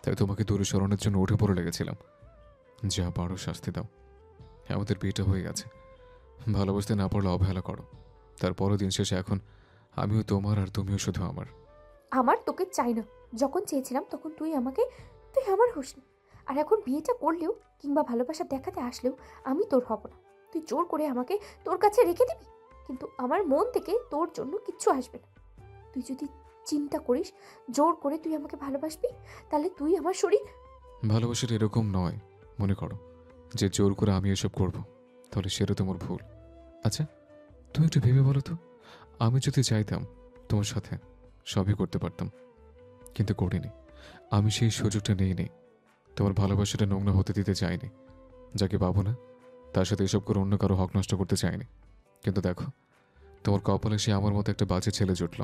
তাই তোমাকে দূরে সরানোর জন্য উঠে পড়ে লেগেছিলাম। যা পারো শাস্তি দাও। আমাদের বিয়েটা হয়ে গেছে, ভালোবাসতে না পারলে অবহেলা করো। তারপরও দিন শেষে এখন আমিও তোমার আর তুমিও শুধু আমার। আমার তোকে চাই না। যখন চেয়েছিলাম তখন তুই আমার হোস না। আর এখন বিয়েটা করলেও কিংবা ভালোবাসা দেখাতে আসলেও আমি তোর হব না। তুই জোর করে আমাকে তোর কাছে রেখে দিবি, কিন্তু আমার মন থেকে তোর জন্য কিচ্ছু আসবে না। তুই যদি চিন্তা করিস জোর করে তুই আমাকে ভালোবাসবি, তাহলে তুই আমার শরীর। ভালোবাসাটা এরকম নয়। মনে করো যে জোর করে আমি এসব করব, তাহলে সেটা তোমার ভুল। আচ্ছা, তুমি একটু ভেবে বলো তো, আমি যদি চাইতাম তোমার সাথে সবই করতে পারতাম, কিন্তু করিনি। আমি সেই সুযোগটা নিইনি। তোমার ভালোবাসাটা নোংরা হতে দিতে চাইনি। যাকে পাবো না তার সাথে এসব করে অন্য কারো হক নষ্ট করতে চাইনি। কিন্তু দেখো, তোমার কপালে সে আমার মতো একটা বাজে ছেলে জুটল।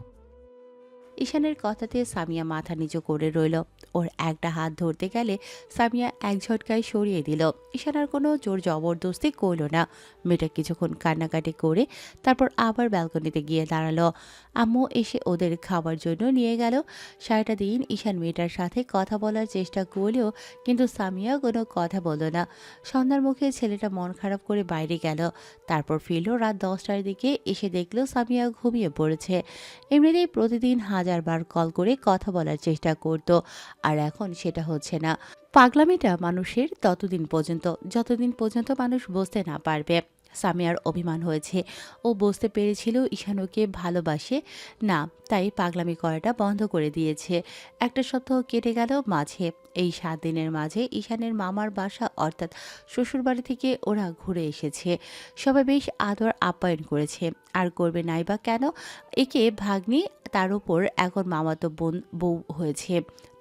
ঈশানের কথাতে সামিয়া মাথা নিচু করে রইল। ওর একটা হাত ধরতে গেলে সামিয়া এক ঝটকায় সরিয়ে দিল। ঈশান আর কোনো জোর জবরদস্তি করল না। মেয়েটা কিছুক্ষণ কান্নাকাটি করে তারপর আবার ব্যালকনিতে গিয়ে দাঁড়ালো। আম্মু এসে ওদের খাবার জন্য নিয়ে গেল। সারাটা দিন ঈশান মেয়েটার সাথে কথা বলার চেষ্টা করলেও কিন্তু সামিয়া কোনো কথা বলল না। সন্ধ্যার মুখে ছেলেটা মন খারাপ করে বাইরে গেল। তারপর ফিরল রাত 10টার দিকে। এসে দেখলো সামিয়া ঘুমিয়ে পড়েছে। এমনিতেই প্রতিদিন হাজারবার কল করে কথা বলার চেষ্টা করত, আর এখন সেটা হচ্ছে না। পাগলামিটা মানুষের যতদিন পর্যন্ত মানুষ বুঝতে না পারবে। সামিয়ার অভিমান হয়েছে। ও বুঝতে পেরেছিল ঈশান ওকে ভালোবাসে না, তাই পাগলামি করাটা বন্ধ করে দিয়েছে। একটা সপ্তাহ কেটে গেল মাঝে। এই 7 দিনের মাঝে ঈশানের মামার বাসা অর্থাৎ শ্বশুরবাড়ি থেকে ওরা ঘুরে এসেছে। সবাই বেশ আদর আপ্যায়ন করেছে, আর করবে নাই বা কেন। একে ভাগ্নি, তার উপর এখন মামাতো বোন বউ হয়েছে,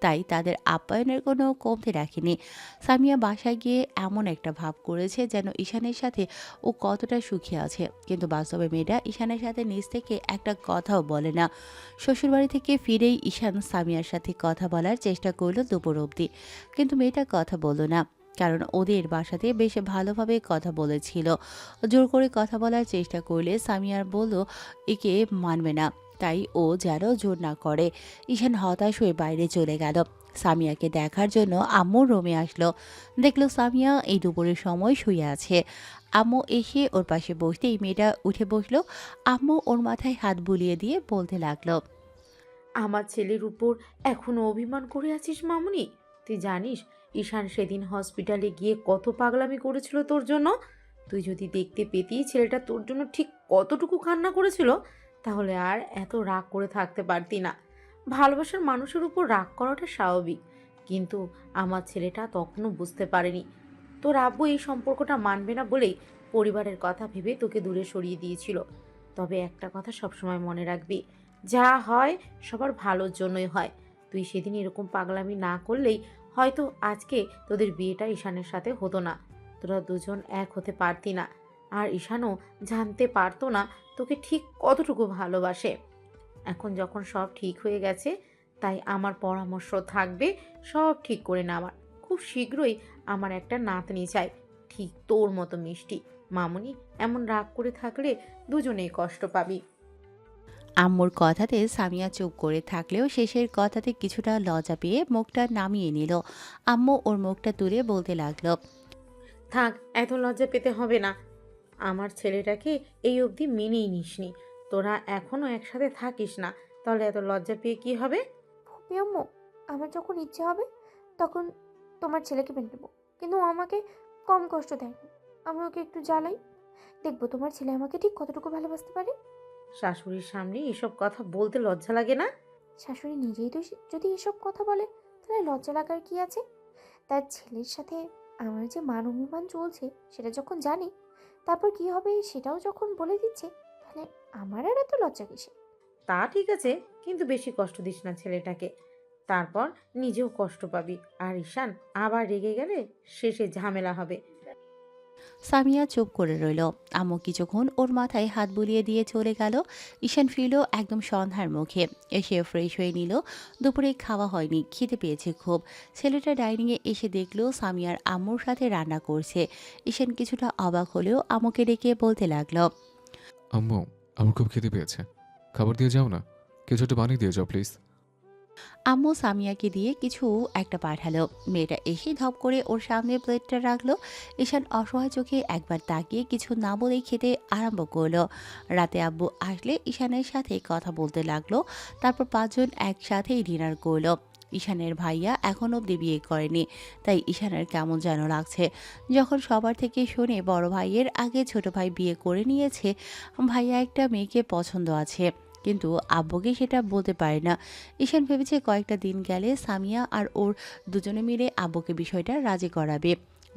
তাই তাদের আপ্যায়নের কোনো কমতি রাখেনি। সামিয়া বাসায় গিয়ে এমন একটা ভাব করেছে যেন ঈশানের সাথে ও কতটা সুখী আছে, কিন্তু বাস্তবে মেয়েটা ঈশানের সাথে নিজ থেকে একটা কথাও বলে না। শ্বশুরবাড়ি থেকে ফিরেই ঈশান সামিয়ার সাথে কথা বলার চেষ্টা করলো দুপুর অবধি, কিন্তু মেয়েটা কথা বলল না। কারণ ওদের বাসাতে বেশ ভালোভাবে কথা বলেছিল। জোর করে কথা বলার চেষ্টা করলে সামিয়ার বলল একে মানবে না, তাই ও যেন জোর না করে। ঈশান হতাশ হয়ে বাইরে চলে গেল। সামিয়াকে দেখার জন্য আম্মু রুমে আসলো। দেখলো সামিয়া এই দুপুরের সময় শুয়ে আছে। আম্মু এসে ওর পাশে বসতেই মেয়েটা উঠে বসলো। আম্মু ওর মাথায় হাত বুলিয়ে দিয়ে বলতে লাগলো, আমার ছেলের উপর এখনো অভিমান করে আছিস মামুনি? তুই জানিস ঈশান সেদিন হসপিটালে গিয়ে কত পাগলামি করেছিল তোর জন্য? তুই যদি দেখতে পেতি ছেলেটা তোর জন্য ঠিক কতটুকু কান্না করেছিল, তাহলে আর এত রাগ করে থাকতে পারতি না। ভালোবাসার মানুষের উপর রাগ করাটা স্বাভাবিক, কিন্তু আমার ছেলেটা তখনও বুঝতে পারেনি তোর আব্বু এই সম্পর্কটা মানবে না বলেই পরিবারের কথা ভেবে তোকে দূরে সরিয়ে দিয়েছিল। তবে একটা কথা সবসময় মনে রাখবি, যা হয় সবার ভালোর জন্যই হয়। তুই সেদিন এরকম পাগলামি না করলেই হয়তো আজকে তোদের বিয়েটা ঈশানের সাথে হতো না। তোরা দুজন এক হতে পারতি না, আর ঈশানও জানতে পারতো না তোকে ঠিক কতটুকু ভালোবাসে। এখন যখন সব ঠিক হয়ে গেছে, তাই আমার পরামর্শ থাকবে সব ঠিক করে নেওয়ার। খুব শীঘ্রই আমার একটা নাতনি চাই, ঠিক তোর মতো মিষ্টি। মামুনি, এমন রাগ করে থাকলে দুজনেই কষ্ট পাবি। আম্মুর কথাতে সামিয়া চুপ করে থাকলেও শেষের কথাতে কিছুটা লজ্জা পেয়ে মুখটা নামিয়ে নিল। আম্মু ওর মুখটা তুলে বলতে লাগলো, থাক, এত লজ্জা পেতে হবে না। আমার ছেলেটাকে এই অবধি মেনেই নিসনি, তোরা এখনো একসাথে থাকিস না, তাহলে এত লজ্জা পেয়ে কি হবে? ফুপি আম্মু, আমার যখন ইচ্ছে হবে তখন তোমার ছেলেকে মেনে নেবো, কিন্তু ও আমাকে কম কষ্ট দেয়নি। আমি ওকে একটু জ্বালাই, দেখবো তোমার ছেলে আমাকে ঠিক কতটুকু ভালোবাসতে পারে। শাশুড়ির সামনে এসব কথা বলতে লজ্জা লাগে না? শাশুড়ি নিজেই তো যদি এসব কথা বলে, তাহলে লজ্জা লাগার কি আছে? তার ছেলের সাথে আমার যে মান অভিমান চলছে সেটা যখন জানি, তারপর কি হবে সেটাও যখন বলে দিচ্ছে, তাহলে আমার আর এত লজ্জা কিসে? তা ঠিক আছে, কিন্তু বেশি কষ্ট দিস না ছেলেটাকে, তারপর নিজেও কষ্ট পাবি। আর ঈশান আবার রেগে গেলে শেষে ঝামেলা হবে। সামিয়া চুপ করে রইল। আম্মু কিছুক্ষণ ওর মাথায় হাত বুলিয়ে দিয়ে চলে গেল। ঈশান ফিরল একদম সন্ধ্যার মুখে। এসে ফ্রেশ হয়ে নিল। দুপুরে খাওয়া হয়নি, খিদে পেয়েছে খুব। ছেলেটা ডাইনিংয়ে এসে দেখলো সামিয়ার আম্মুর সাথে রান্না করছে। ঈশান কিছুটা অবাক হলেও আম্মুকে ডেকে বলতে লাগলো, আম্মু, আমার খুব খেতে পেয়েছে, খাবার দিয়ে যাও না, কিছু একটা বানিয়ে দিয়ে যাও প্লিজ। আম্মু সামিয়াকে দিয়ে কিছু একটা পাঠালো। মেয়েটা এসে ধপ করে ওর সামনে প্লেটটা রাখলো। ঈশান অসহায় চোখে একবার তাকিয়ে কিছু না বলেই খেতে আরম্ভ করলো। রাতে আব্বু আসলে ঈশানের সাথে কথা বলতে লাগলো। তারপর 5 জন একসাথেই ডিনার করলো। ঈশানের ভাইয়া এখন অবধি বিয়ে করেনি, তাই ঈশানের কেমন যেন লাগছে যখন সবার থেকে শুনে বড় ভাইয়ের আগে ছোট ভাই বিয়ে করে নিয়েছে। ভাইয়া একটা মেয়েকে পছন্দ আছে, কিন্তু আব্বুকে সেটা বলতে পারে না। ঈশান ভেবেছে কয়েকটা দিন গেলে সামিয়া আর ওর দুজনে মিলে আব্বুকে বিষয়টা রাজি করাবে।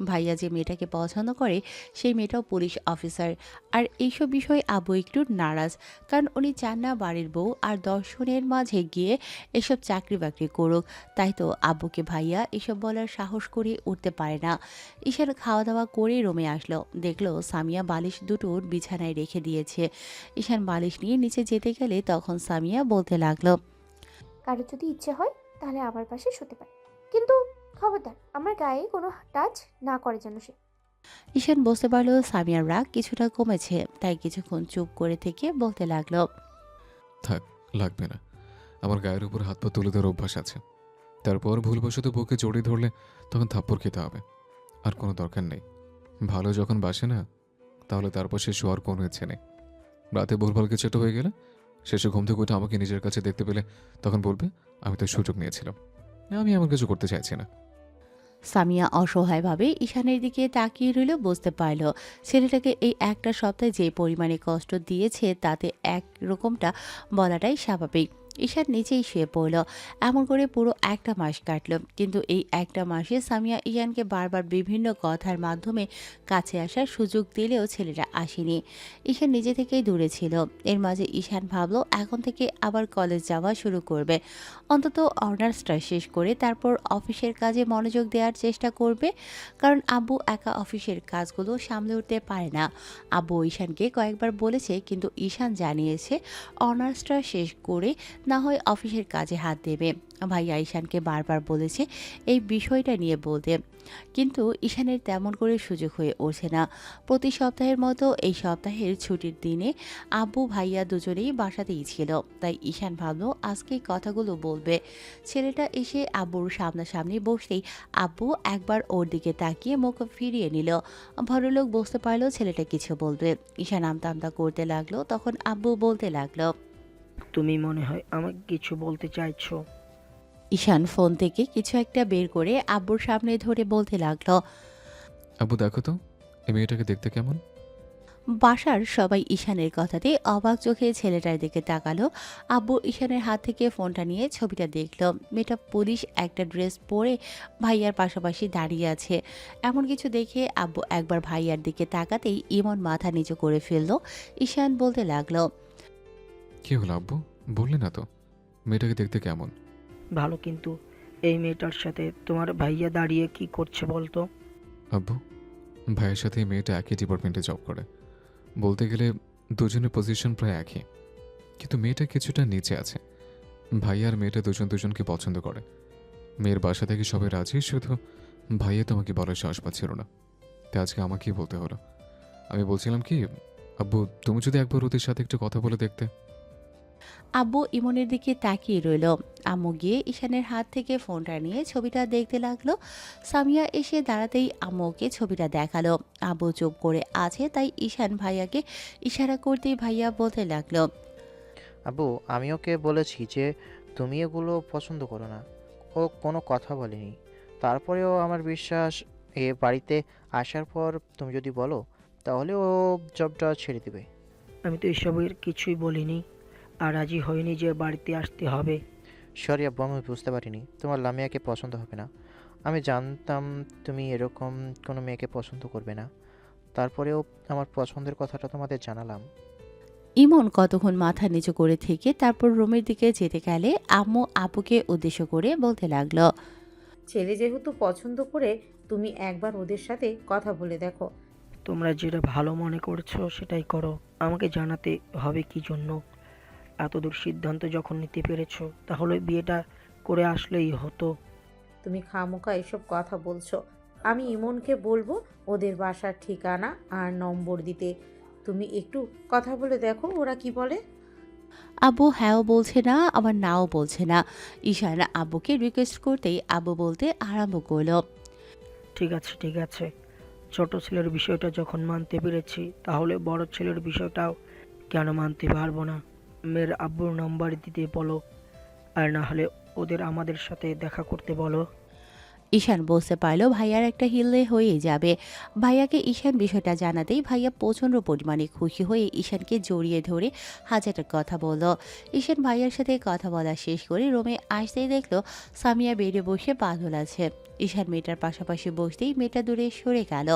ভাইয়া যে মেয়েটাকে পছন্দ করে সেই মেয়েটাও পুলিশ অফিসার। আর এইসব বিষয়ে আব্বু একটু নারাজ, কারণ উনি চান না বাড়ির বউ আর দর্শনের মাঝে গিয়ে এসব চাকরি বাকরি করুক। তাই তো আব্বুকে ভাইয়া এসব বলার সাহস করে উঠতে পারে না। ঈশান খাওয়া দাওয়া করে রুমে আসলো, দেখলো সামিয়া বালিশ দুটো বিছানায় রেখে দিয়েছে। ঈশান বালিশ নিয়ে নিচে যেতে গেলে তখন সামিয়া বলতে লাগলো, কারো যদি ইচ্ছে হয় তাহলে আমার পাশে শুতে পারে, কিন্তু খবরদার আমার গায়ে কোনো টাচ না করে যেন সে। ঈশান বুঝতে পারলো সামিয়ার রাগ কিছুটা কমেছে, তাই কিছুক্ষণ চুপ করে থেকে বলতে লাগলো, থাক, লাগবে না। আমার গায়ের উপর হাত পা তুলে দেওয়ার অভ্যাস আছে। তারপর ভুলবশত বুকে জড়িয়ে ধরলে তখন থাপ্পড় খেতে হবে। আর কোনো দরকার নেই। ভালো যখন বাসে না, তাহলে তারপর সে শোয়ার কোনো ইচ্ছে নেই। রাতে ভুলভাল কিছু একটা হয়ে গেলে শেষে ঘুম থেকে উঠে আমাকে নিজের কাছে দেখতে পেলে তখন বলবে আমি তো সুযোগ নিয়েছিলাম। আমি এমন কিছু করতে চাইছি না। সামিয়া অসহায়ভাবে ঈশানের দিকে তাকিয়ে রইল। বুঝতে পারল ছেলেটাকে এই একটা সপ্তাহে যে পরিমাণে কষ্ট দিয়েছে তাতে এক রকমটা বলাটাই স্বাভাবিক। ঈশান নিচেই শুয়ে পড়ল। এমন করে পুরো একটা মাস কাটল, কিন্তু এই একটা মাসে সামিয়া ঈশানকে বারবার বিভিন্ন কথার মাধ্যমে কাছে আসার সুযোগ দিলেও ছেলেটা আসেনি। ঈশান নিজে থেকেই দূরে ছিল। এর মাঝে ঈশান ভাবল এখন থেকে আবার কলেজ যাওয়া শুরু করবে, অন্তত অনার্সটা শেষ করে তারপর অফিসের কাজে মনোযোগ দেওয়ার চেষ্টা করবে। কারণ আব্বু একা অফিসের কাজগুলো সামলে উঠতে পারে না। আব্বু ঈশানকে কয়েকবার বলেছে, কিন্তু ঈশান জানিয়েছে অনার্সটা শেষ করে না হয় অফিসের কাজে হাত দেবে। ভাইয়া ঈশানকে বারবার বলেছে এই বিষয়টা নিয়ে বলতে, কিন্তু ঈশানের তেমন করে সুযোগ হয়ে ওঠে না। প্রতি সপ্তাহের মতো এই সপ্তাহের ছুটির দিনে আব্বু ভাইয়া দুজনেই বাসাতেই ছিল, তাই ঈশান ভাবল আজকে কথাগুলো বলবে। ছেলেটা এসে আব্বুর সামনাসামনি বসতেই আব্বু একবার ওর দিকে তাকিয়ে মুখ ফিরিয়ে নিল। ভদ্রলোক বুঝতে পারলো ছেলেটা কিছু বলবে। ঈশান আমতা আমতা করতে লাগলো, তখন আব্বু বলতে লাগলো, তুমি মনে হয় আমাকে কিছু বলতে চাইছো। ঈশান ফোন থেকে কিছু একটা বের করে আব্বুর সামনে ধরে বলতে লাগলো, আব্বু দেখো তো এই মেয়েটাকে দেখতে কেমন। বাসার সবাই ঈশানের কথাতে অবাক চোখে ছেলেটার দিকে তাকালো। আব্বু ঈশানের হাত থেকে ফোনটা নিয়ে ছবিটা দেখলো। মেয়েটা পুলিশ একটা ড্রেস পরে ভাইয়ার পাশাপাশি দাঁড়িয়ে আছে। এমন কিছু দেখে আব্বু একবার ভাইয়ার দিকে তাকাতেই ইমন মাথা নিচু করে ফেললো। ঈশান বলতে লাগলো, কি হলো আব্বু, বললে না তো মেয়েটাকে দেখতে কেমন। ভালো, কিন্তু এই মেয়েটার সাথে তোমার ভাইয়া দাঁড়িয়ে কি করছে বলতো? আব্বু, ভাইয়ের সাথে এই মেয়েটা একই ডিপার্টমেন্টে জব করে। বলতে গেলে দুজনের পজিশন প্রায় একই, কিন্তু মেয়েটা কিছুটা নিচে আছে। ভাইয়া আর মেয়েটা দুজন দুজনকে পছন্দ করে। মেয়ের বাসা থেকে সবাই রাজি, শুধু ভাইয়া তোমাকে বলার সাহস পাচ্ছিল না, তাই আজকে আমাকেই বলতে হলো। আমি বলছিলাম কি আব্বু, তুমি যদি একবার ওদের সাথে একটু কথা বলে দেখতে। আব্বু ইমনের দিকে তাকিয়ে রইল। আম্মু গিয়ে ঈশানের হাত থেকে ফোনটা নিয়ে ছবিটা দেখতে লাগলো। সামিয়া এসে দাঁড়াতেই আম্মুকে ছবিটা দেখালো। আব্বু চুপ করে আছে, তাই ঈশান ভাইয়াকে ইশারা করতেই ভাইয়া বলতে লাগলো, আব্বু, আমি ওকে বলেছি যে তুমি এগুলো পছন্দ করো না। ও কোনো কথা বলেনি। তারপরেও আমার বিশ্বাস এ বাড়িতে আসার পর তুমি যদি বলো তাহলে ও জবটা ছেড়ে দিবে। আমি তো এসবের কিছুই বলিনি, আর রাজি হয়নি যে বাড়িতে আসতে হবে। সরি আব্বু, আমি বুঝতে পারিনি তোমার লামিয়াকে পছন্দ হবে না। আমি জানতাম তুমি এরকম কোনো মেয়েকে পছন্দ করবে না। তারপরেও আমার পছন্দের কথাটা তোমাদের জানালাম। ইমন কতক্ষণ মাথা নিচু করে থেকে তারপর রুমের দিকে যেতে গেলে আম্মু আব্বুকে উদ্দেশ্য করে বলতে লাগলো, ছেলে যেহেতু পছন্দ করে, তুমি একবার ওদের সাথে কথা বলে দেখো। তোমরা যেটা ভালো মনে করছো সেটাই করো, আমাকে জানাতে হবে কি জন্য। এতদূর সিদ্ধান্ত যখন নিতে পেরেছো তাহলে বিয়েটা করে আসলেই হতো। তুমি খামোখা এসব কথা বলছো। আমি ইমনকে বলবো ওদের বাসার ঠিকানা আর নম্বর দিতে। তুমি একটু কথা বলে দেখো ওরা কি বলে। আব্বু হ্যাঁও বলছে না, আবার নাও বলছে না। ঈশান আব্বুকে রিকোয়েস্ট করতেই আব্বু বলতে আরম্ভ করলো, ঠিক আছে ঠিক আছে, ছোট ছেলের বিষয়টা যখন মানতে পেরেছি তাহলে বড় ছেলের বিষয়টাও কেন মানতে পারবো না। মেয়ের আব্বুর নাম্বার দিতে বলো, আর না হলে ওদের আমাদের সাথে দেখা করতে বলো। ঈশান বুঝতে পারলো ভাইয়ার একটা হিললে হয়েই যাবে। ভাইয়াকে ঈশান বিষয়টা জানাতেই ভাইয়া প্রচণ্ড পরিমাণে খুশি হয়ে ঈশানকে জড়িয়ে ধরে হাজারটা কথা বলল। ঈশান ভাইয়ার সাথে কথা বলা শেষ করে রুমে আসতেই দেখলো সামিয়া বেডে বসে পা আছে। ঈশান মেয়েটার পাশাপাশি বসতেই মেয়েটা দূরে সরে গেল।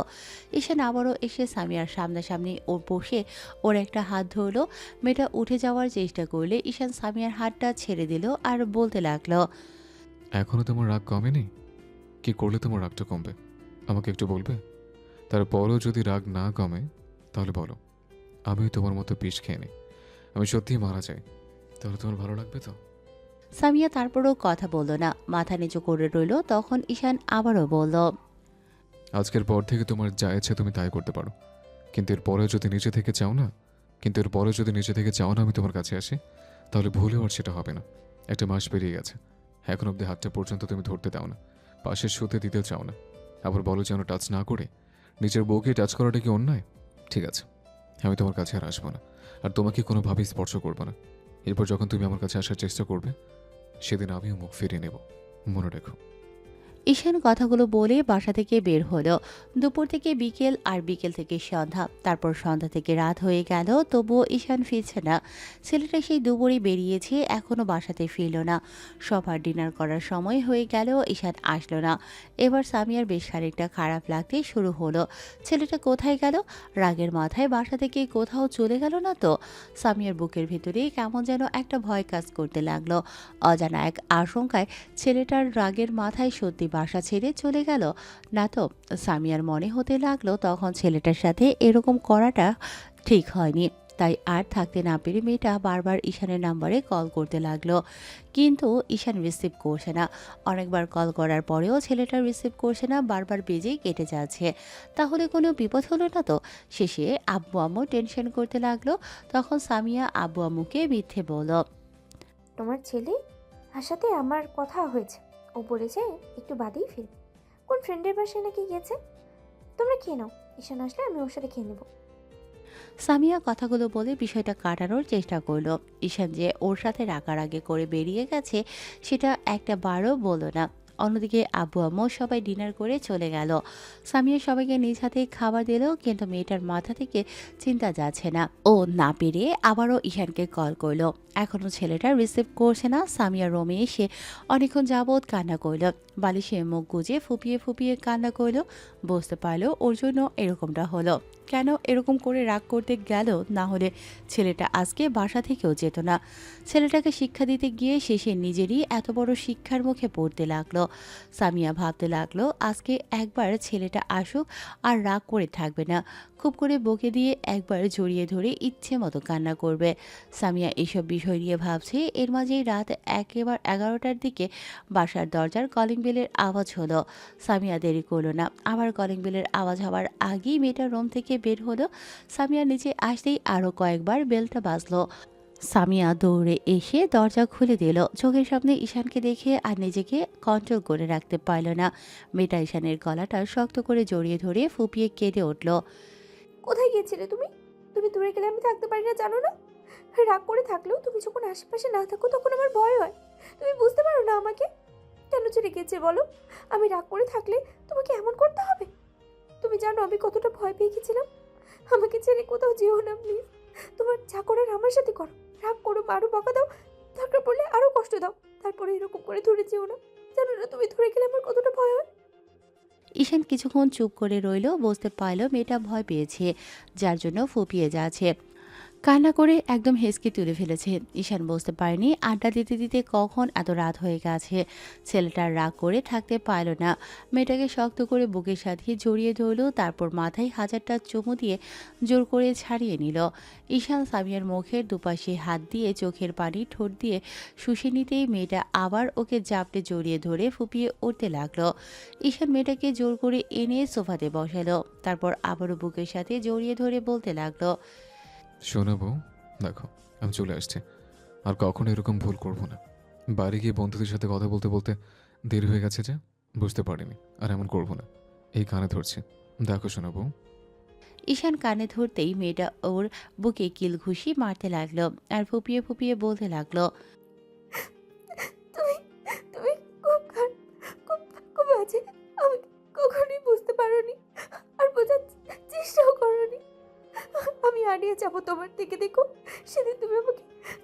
ঈশান আবারও এসে সামিয়ার সামনাসামনি ওর বসে ওর একটা হাত ধরলো। মেয়েটা উঠে যাওয়ার চেষ্টা করলে ঈশান সামিয়ার হাতটা ছেড়ে দিল আর বলতে লাগলো, এখনো তোমার রাগ কমেনি? কি করলে তোমার রাগটা কমবে আমাকে একটু বলবে? তারপরও যদি রাগ না কমে তাহলে বলো, আমি তোমার মতো বিষ খেয়ে নিই, আমি সত্যিই মারা যাই, তাহলে তোমার ভালো লাগবে তো? সামিয়া তারপরও কথা বলল না, মাথা নিচু করে রইল। তখন ঈশান আবারও বলল, আজকের পর থেকে তোমার যা ইচ্ছে তুমি তাই করতে পারো, কিন্তু এরপরে যদি নিজে থেকে চাও না আমি তোমার কাছে আসি, তাহলে ভুলেও আর সেটা হবে না। একটা মাস পেরিয়ে গেছে, এখন অব্দি হাতটা পর্যন্ত তুমি ধরতে দাও না, পাশে শুতে দিতেও চাও না, আবার বলো যেন টাচ না করে। নিজের বউকে টাচ করাটা কি অন্যায়? ঠিক আছে, আমি তোমার কাছে আর আসবো না, আর তোমাকে কোনোভাবেই স্পর্শ করবো না। এরপর যখন তুমি আমার কাছে আসার চেষ্টা করবে সেদিন আমিও মুখ ফিরিয়ে নেব, মনে রেখো। ঈশান কথাগুলো বলে বাসা থেকে বের হলো। দুপুর থেকে বিকেল, আর বিকেল থেকে সন্ধ্যা, তারপর সন্ধ্যা থেকে রাত হয়ে গেল, তবুও ঈশান ফিরছে না। ছেলেটা সেই দুপুরই বেরিয়েছে, এখনও বাসাতে ফিরল না। সবার ডিনার করার সময় হয়ে গেল, ঈশান আসলো না। এবার সামিয়ার বেশ খানিকটা খারাপ লাগতে শুরু হলো। ছেলেটা কোথায় গেল? রাগের মাথায় বাসা থেকে কোথাও চলে গেল না তো? সামিয়ার বুকের ভিতরে কেমন যেন একটা ভয় কাজ করতে লাগলো। অজানা এক আশঙ্কায় ছেলেটার রাগের মাথায় সত্যি বাসা ছেড়ে চলে গেল না তো? সামিয়ার মনে হতে লাগলো তখন ছেলেটার সাথে এরকম করাটা ঠিক হয়নি। তাই আর থাকতে না পেরে মেয়েটা বারবার ঈশানের নাম্বারে কল করতে লাগলো, কিন্তু ঈশান রিসিভ করছে না। অনেকবার কল করার পরেও ছেলেটা রিসিভ করছে না, বারবার বেজেই কেটে যাচ্ছে। তাহলে কোনো বিপদ হলো না তো? শেষে আব্বু আম্মু টেনশন করতে লাগলো। তখন সামিয়া আব্বু আম্মুকে মিথ্যে বলল, তোমার ছেলে আর সাথে আমার কথা হয়েছে, ও বলেছে একটু বাদেই ফিরবে, কোন ফ্রেন্ডের বাসায় নাকি গিয়েছে। তোমরা খেয়ে নাও, ঈশান আসলে আমি ওর সাথে খেয়ে নেবো। সামিয়া কথাগুলো বলে বিষয়টা কাটানোর চেষ্টা করলো। ঈশান যে ওর সাথে রাগারাগি করে বেরিয়ে গেছে সেটা একটা বারও বলল না। অন্যদিকে আব্বু আম্মু সবাই ডিনার করে চলে গেল। সামিয়া সবাইকে নিজ হাতে খাবার দিল, কিন্তু মেয়েটার মাথা থেকে চিন্তা যাচ্ছে না। ও না পেরে আবারও ঈশানকে কল করলো, এখনও ছেলেটা রিসিভ করছে না। সামিয়া রুমে এসে অনেকক্ষণ যাবৎ কান্না করল, বালিশে মুখ গুজে ফুপিয়ে ফুপিয়ে কান্না করলো। বুঝতে পারলো ওর জন্য এরকমটা হলো। কেন এরকম করে রাগ করতে গেল? না হলে ছেলেটা আজকে বাসা থেকেও যেত না। ছেলেটাকে শিক্ষা দিতে গিয়ে শেষে নিজেরই এত বড় শিক্ষার মুখে পড়তে লাগলো। সামিয়া ভাবতে লাগলো আজকে একবার ছেলেটা আসুক আর রাগ করে থাকবে না, খুব করে বকে দিয়ে একবার জড়িয়ে ধরে ইচ্ছে মতো কান্না করবে। সামিয়া এইসব বিষয় নিয়ে ভাবছে, এর মাঝেই রাত একেবারে 11টার দিকে বাসার দরজার কলিং বেলের আওয়াজ হলো। সামিয়া দেরি করলো না, আবার কলিং বেলের আওয়াজ হওয়ার আগেই মেয়েটা রুম থেকে বের হলো। সামিয়া নিচে আসতেই আরও কয়েকবার বেলটা বাজলো। সামিয়া দৌড়ে এসে দরজা খুলে দিল। চোখের সামনে ঈশানকে দেখে আর নিজেকে কন্ট্রোল করে রাখতে পারল না। মেয়েটা ঈশানের গলাটা শক্ত করে জড়িয়ে ধরে ফুপিয়ে কেঁদে উঠল। কোথায় গিয়েছিলে তুমি? তুমি দূরে গেলে আমি থাকতে পারি না, জানো না? রাগ করে থাকলেও তুমি যখন আশেপাশে না থাকো তখন আমার ভয় হয়। তুমি বুঝতে পারো না আমাকে? কেন ছেড়ে গেছে বলো? আমি রাগ করে থাকলে তোমাকে এমন করতে হবে? তুমি জানো আমি কতটা ভয় পেয়ে গেছিলাম। আমাকে ছেড়ে কোথাও যেও না প্লিজ। তোমার যা করার আমার সাথে করো, রাগ করো, মারো, বকা দাও, দরকার পড়লে আরো কষ্ট দাও, তারপরে এরকম করে ধরে যেও না। জানো না তুমি ধরে গেলে আমার কতটা ভয় হয়? ঈশান কিছুক্ষণ চুপ করে রইল, বুঝতে পারল মেয়েটা ভয় পেয়েছে, যার জন্য ফুপিয়ে যাচ্ছে। কান্না করে একদম হেসকে তুলে ফেলেছে। ঈশান বুঝতে পারেনি আড্ডা দিতে দিতে কখন এত রাত হয়ে গেছে। ছেলেটার রাগ করে থাকতে পারল না, মেয়েটাকে শক্ত করে বুকের সাথে জড়িয়ে ধরল, তারপর মাথায় হাজারটা চুমু দিয়ে জোর করে ছাড়িয়ে নিল। ঈশান সামিয়ার মুখের দুপাশে হাত দিয়ে চোখের পানি ঠোঁট দিয়ে শুষে নিতেই মেয়েটা আবার ওকে জাপটে জড়িয়ে ধরে ফুপিয়ে উঠতে লাগলো। ঈশান মেয়েটাকে জোর করে এনে সোফাতে বসালো, তারপর আবারও বুকের সাথে জড়িয়ে ধরে বলতে লাগলো, শোনাবো, দেখো আমি চলে আসছি, আর কখনো এরকম ভুল করবো না। বাড়ি গিয়ে বন্ধুদের সাথে কথা বলতে বলতে দেরি হয়ে গেছে যে বুঝতে পারিনি, আর এমন করবো না। এই কানে ধরছি, দেখো শোনাবো। ঈশান কানে ধরতেই মেয়েটা ওর বুকে কিল ঘুষি মারতে লাগলো আর ফুপিয়ে ফুপিয়ে বলতে লাগলো, তুমি তুমি খুব খুব খুব বাজে। যাবো তোমার থেকে, দেখো সেদিন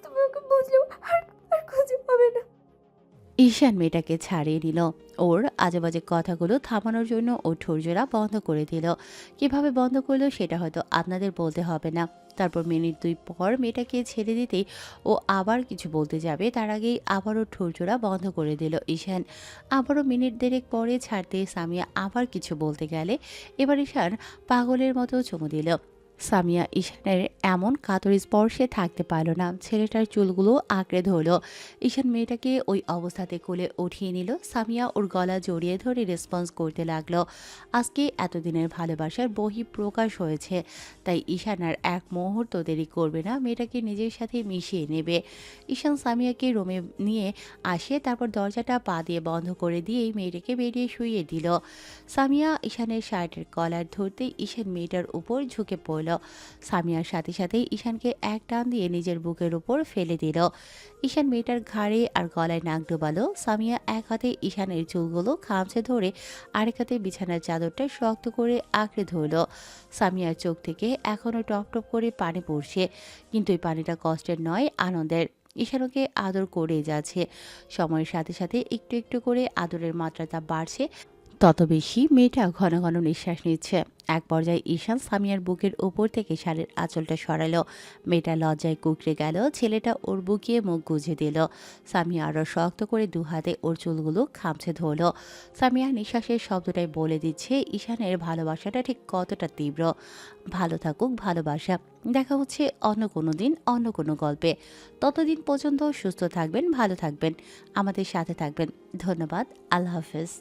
তুমি ওকে বুঝলেও আর আর খুঁজে পাবে না। ঈশান মেয়েটাকে ছাড়িয়ে নিল। ওর আজেবাজে কথাগুলো থামানোর জন্য ও ঠোরজোড়া বন্ধ করে দিল। কিভাবে বন্ধ করলো সেটা হয়তো আপনাদের বলতে হবে না। তারপর মিনিট 2 পর মেয়েটাকে ছেড়ে দিতেই ও আবার কিছু বলতে যাবে, তার আগেই আবারও ঠোরজোড়া বন্ধ করে দিল ঈশান। আবারও মিনিট 1.5 পরে ছাড়তে সামিয়া আবার কিছু বলতে গেলে এবার ঈশান পাগলের মতো চুমু দিল। সামিয়া ঈশানের এমন কাতর স্পর্শে থাকতে পারল না, ছেলেটার চুলগুলো আঁকড়ে ধরল। ঈশান মেয়েটাকে ওই অবস্থাতে কোলে উঠিয়ে নিল। সামিয়া ওর গলা জড়িয়ে ধরে রেসপন্স করতে লাগলো। আজকে এতদিনের ভালোবাসার বহিঃপ্রকাশ হয়েছে, তাই ঈশান আর এক মুহূর্ত দেরি করবে না, মেয়েটাকে নিজের সাথে মিশিয়ে নেবে। ঈশান সামিয়াকে রুমে নিয়ে আসে, তারপর দরজাটা পা দিয়ে বন্ধ করে দিয়েই মেয়েটাকে বেরিয়ে শুইয়ে দিল। সামিয়া ঈশানের শার্টের কলার ধরতেই ঈশান মেয়েটার উপর ঝুঁকে পড়ল। সামিয়ার সাথে সাথে ঈশানকে এক টান দিয়ে নিজের বুকের উপর ফেলে দিল। ঈশান মেয়েটার ঘাড়ে আর গলায় নাক ডোবালো। সামিয়া এক হাতে ঈশানের চুলগুলো খামচে ধরে আরেক হাতে বিছানার চাদরটা শক্ত করে আঁকড়ে ধরল। সামিয়ার চোখ থেকে এখনও টপ টপ করে পানি পড়ছে, কিন্তু এই পানিটা কষ্টের নয়, আনন্দের। ঈশান ওকে আদর করে যাচ্ছে। সময়ের সাথে সাথে একটু একটু করে আদরের মাত্রাটা বাড়ছে, তত বেশি মেয়েটা ঘন ঘন নিঃশ্বাস নিচ্ছে। এক পর্যায়ে ঈশান সামিয়ার বুকের উপর থেকে শাড়ির আঁচলটা সরালো। মেয়েটা লজ্জায় কুকড়ে গেল। ছেলেটা ওর বুকিয়ে মুখ গুজে দিল। সামিয়া আরও শক্ত করে দু হাতে ওর চুলগুলো খামছে ধরল। সামিয়া নিঃশ্বাসের শব্দটাই বলে দিচ্ছে ঈশানের ভালোবাসাটা ঠিক কতটা তীব্র। ভালো থাকুক ভালোবাসা। দেখা হচ্ছে অন্য কোনো দিন, অন্য কোনো গল্পে। ততদিন পর্যন্ত সুস্থ থাকবেন, ভালো থাকবেন, আমাদের সাথে থাকবেন। ধন্যবাদ। আল্লাহ হাফেজ।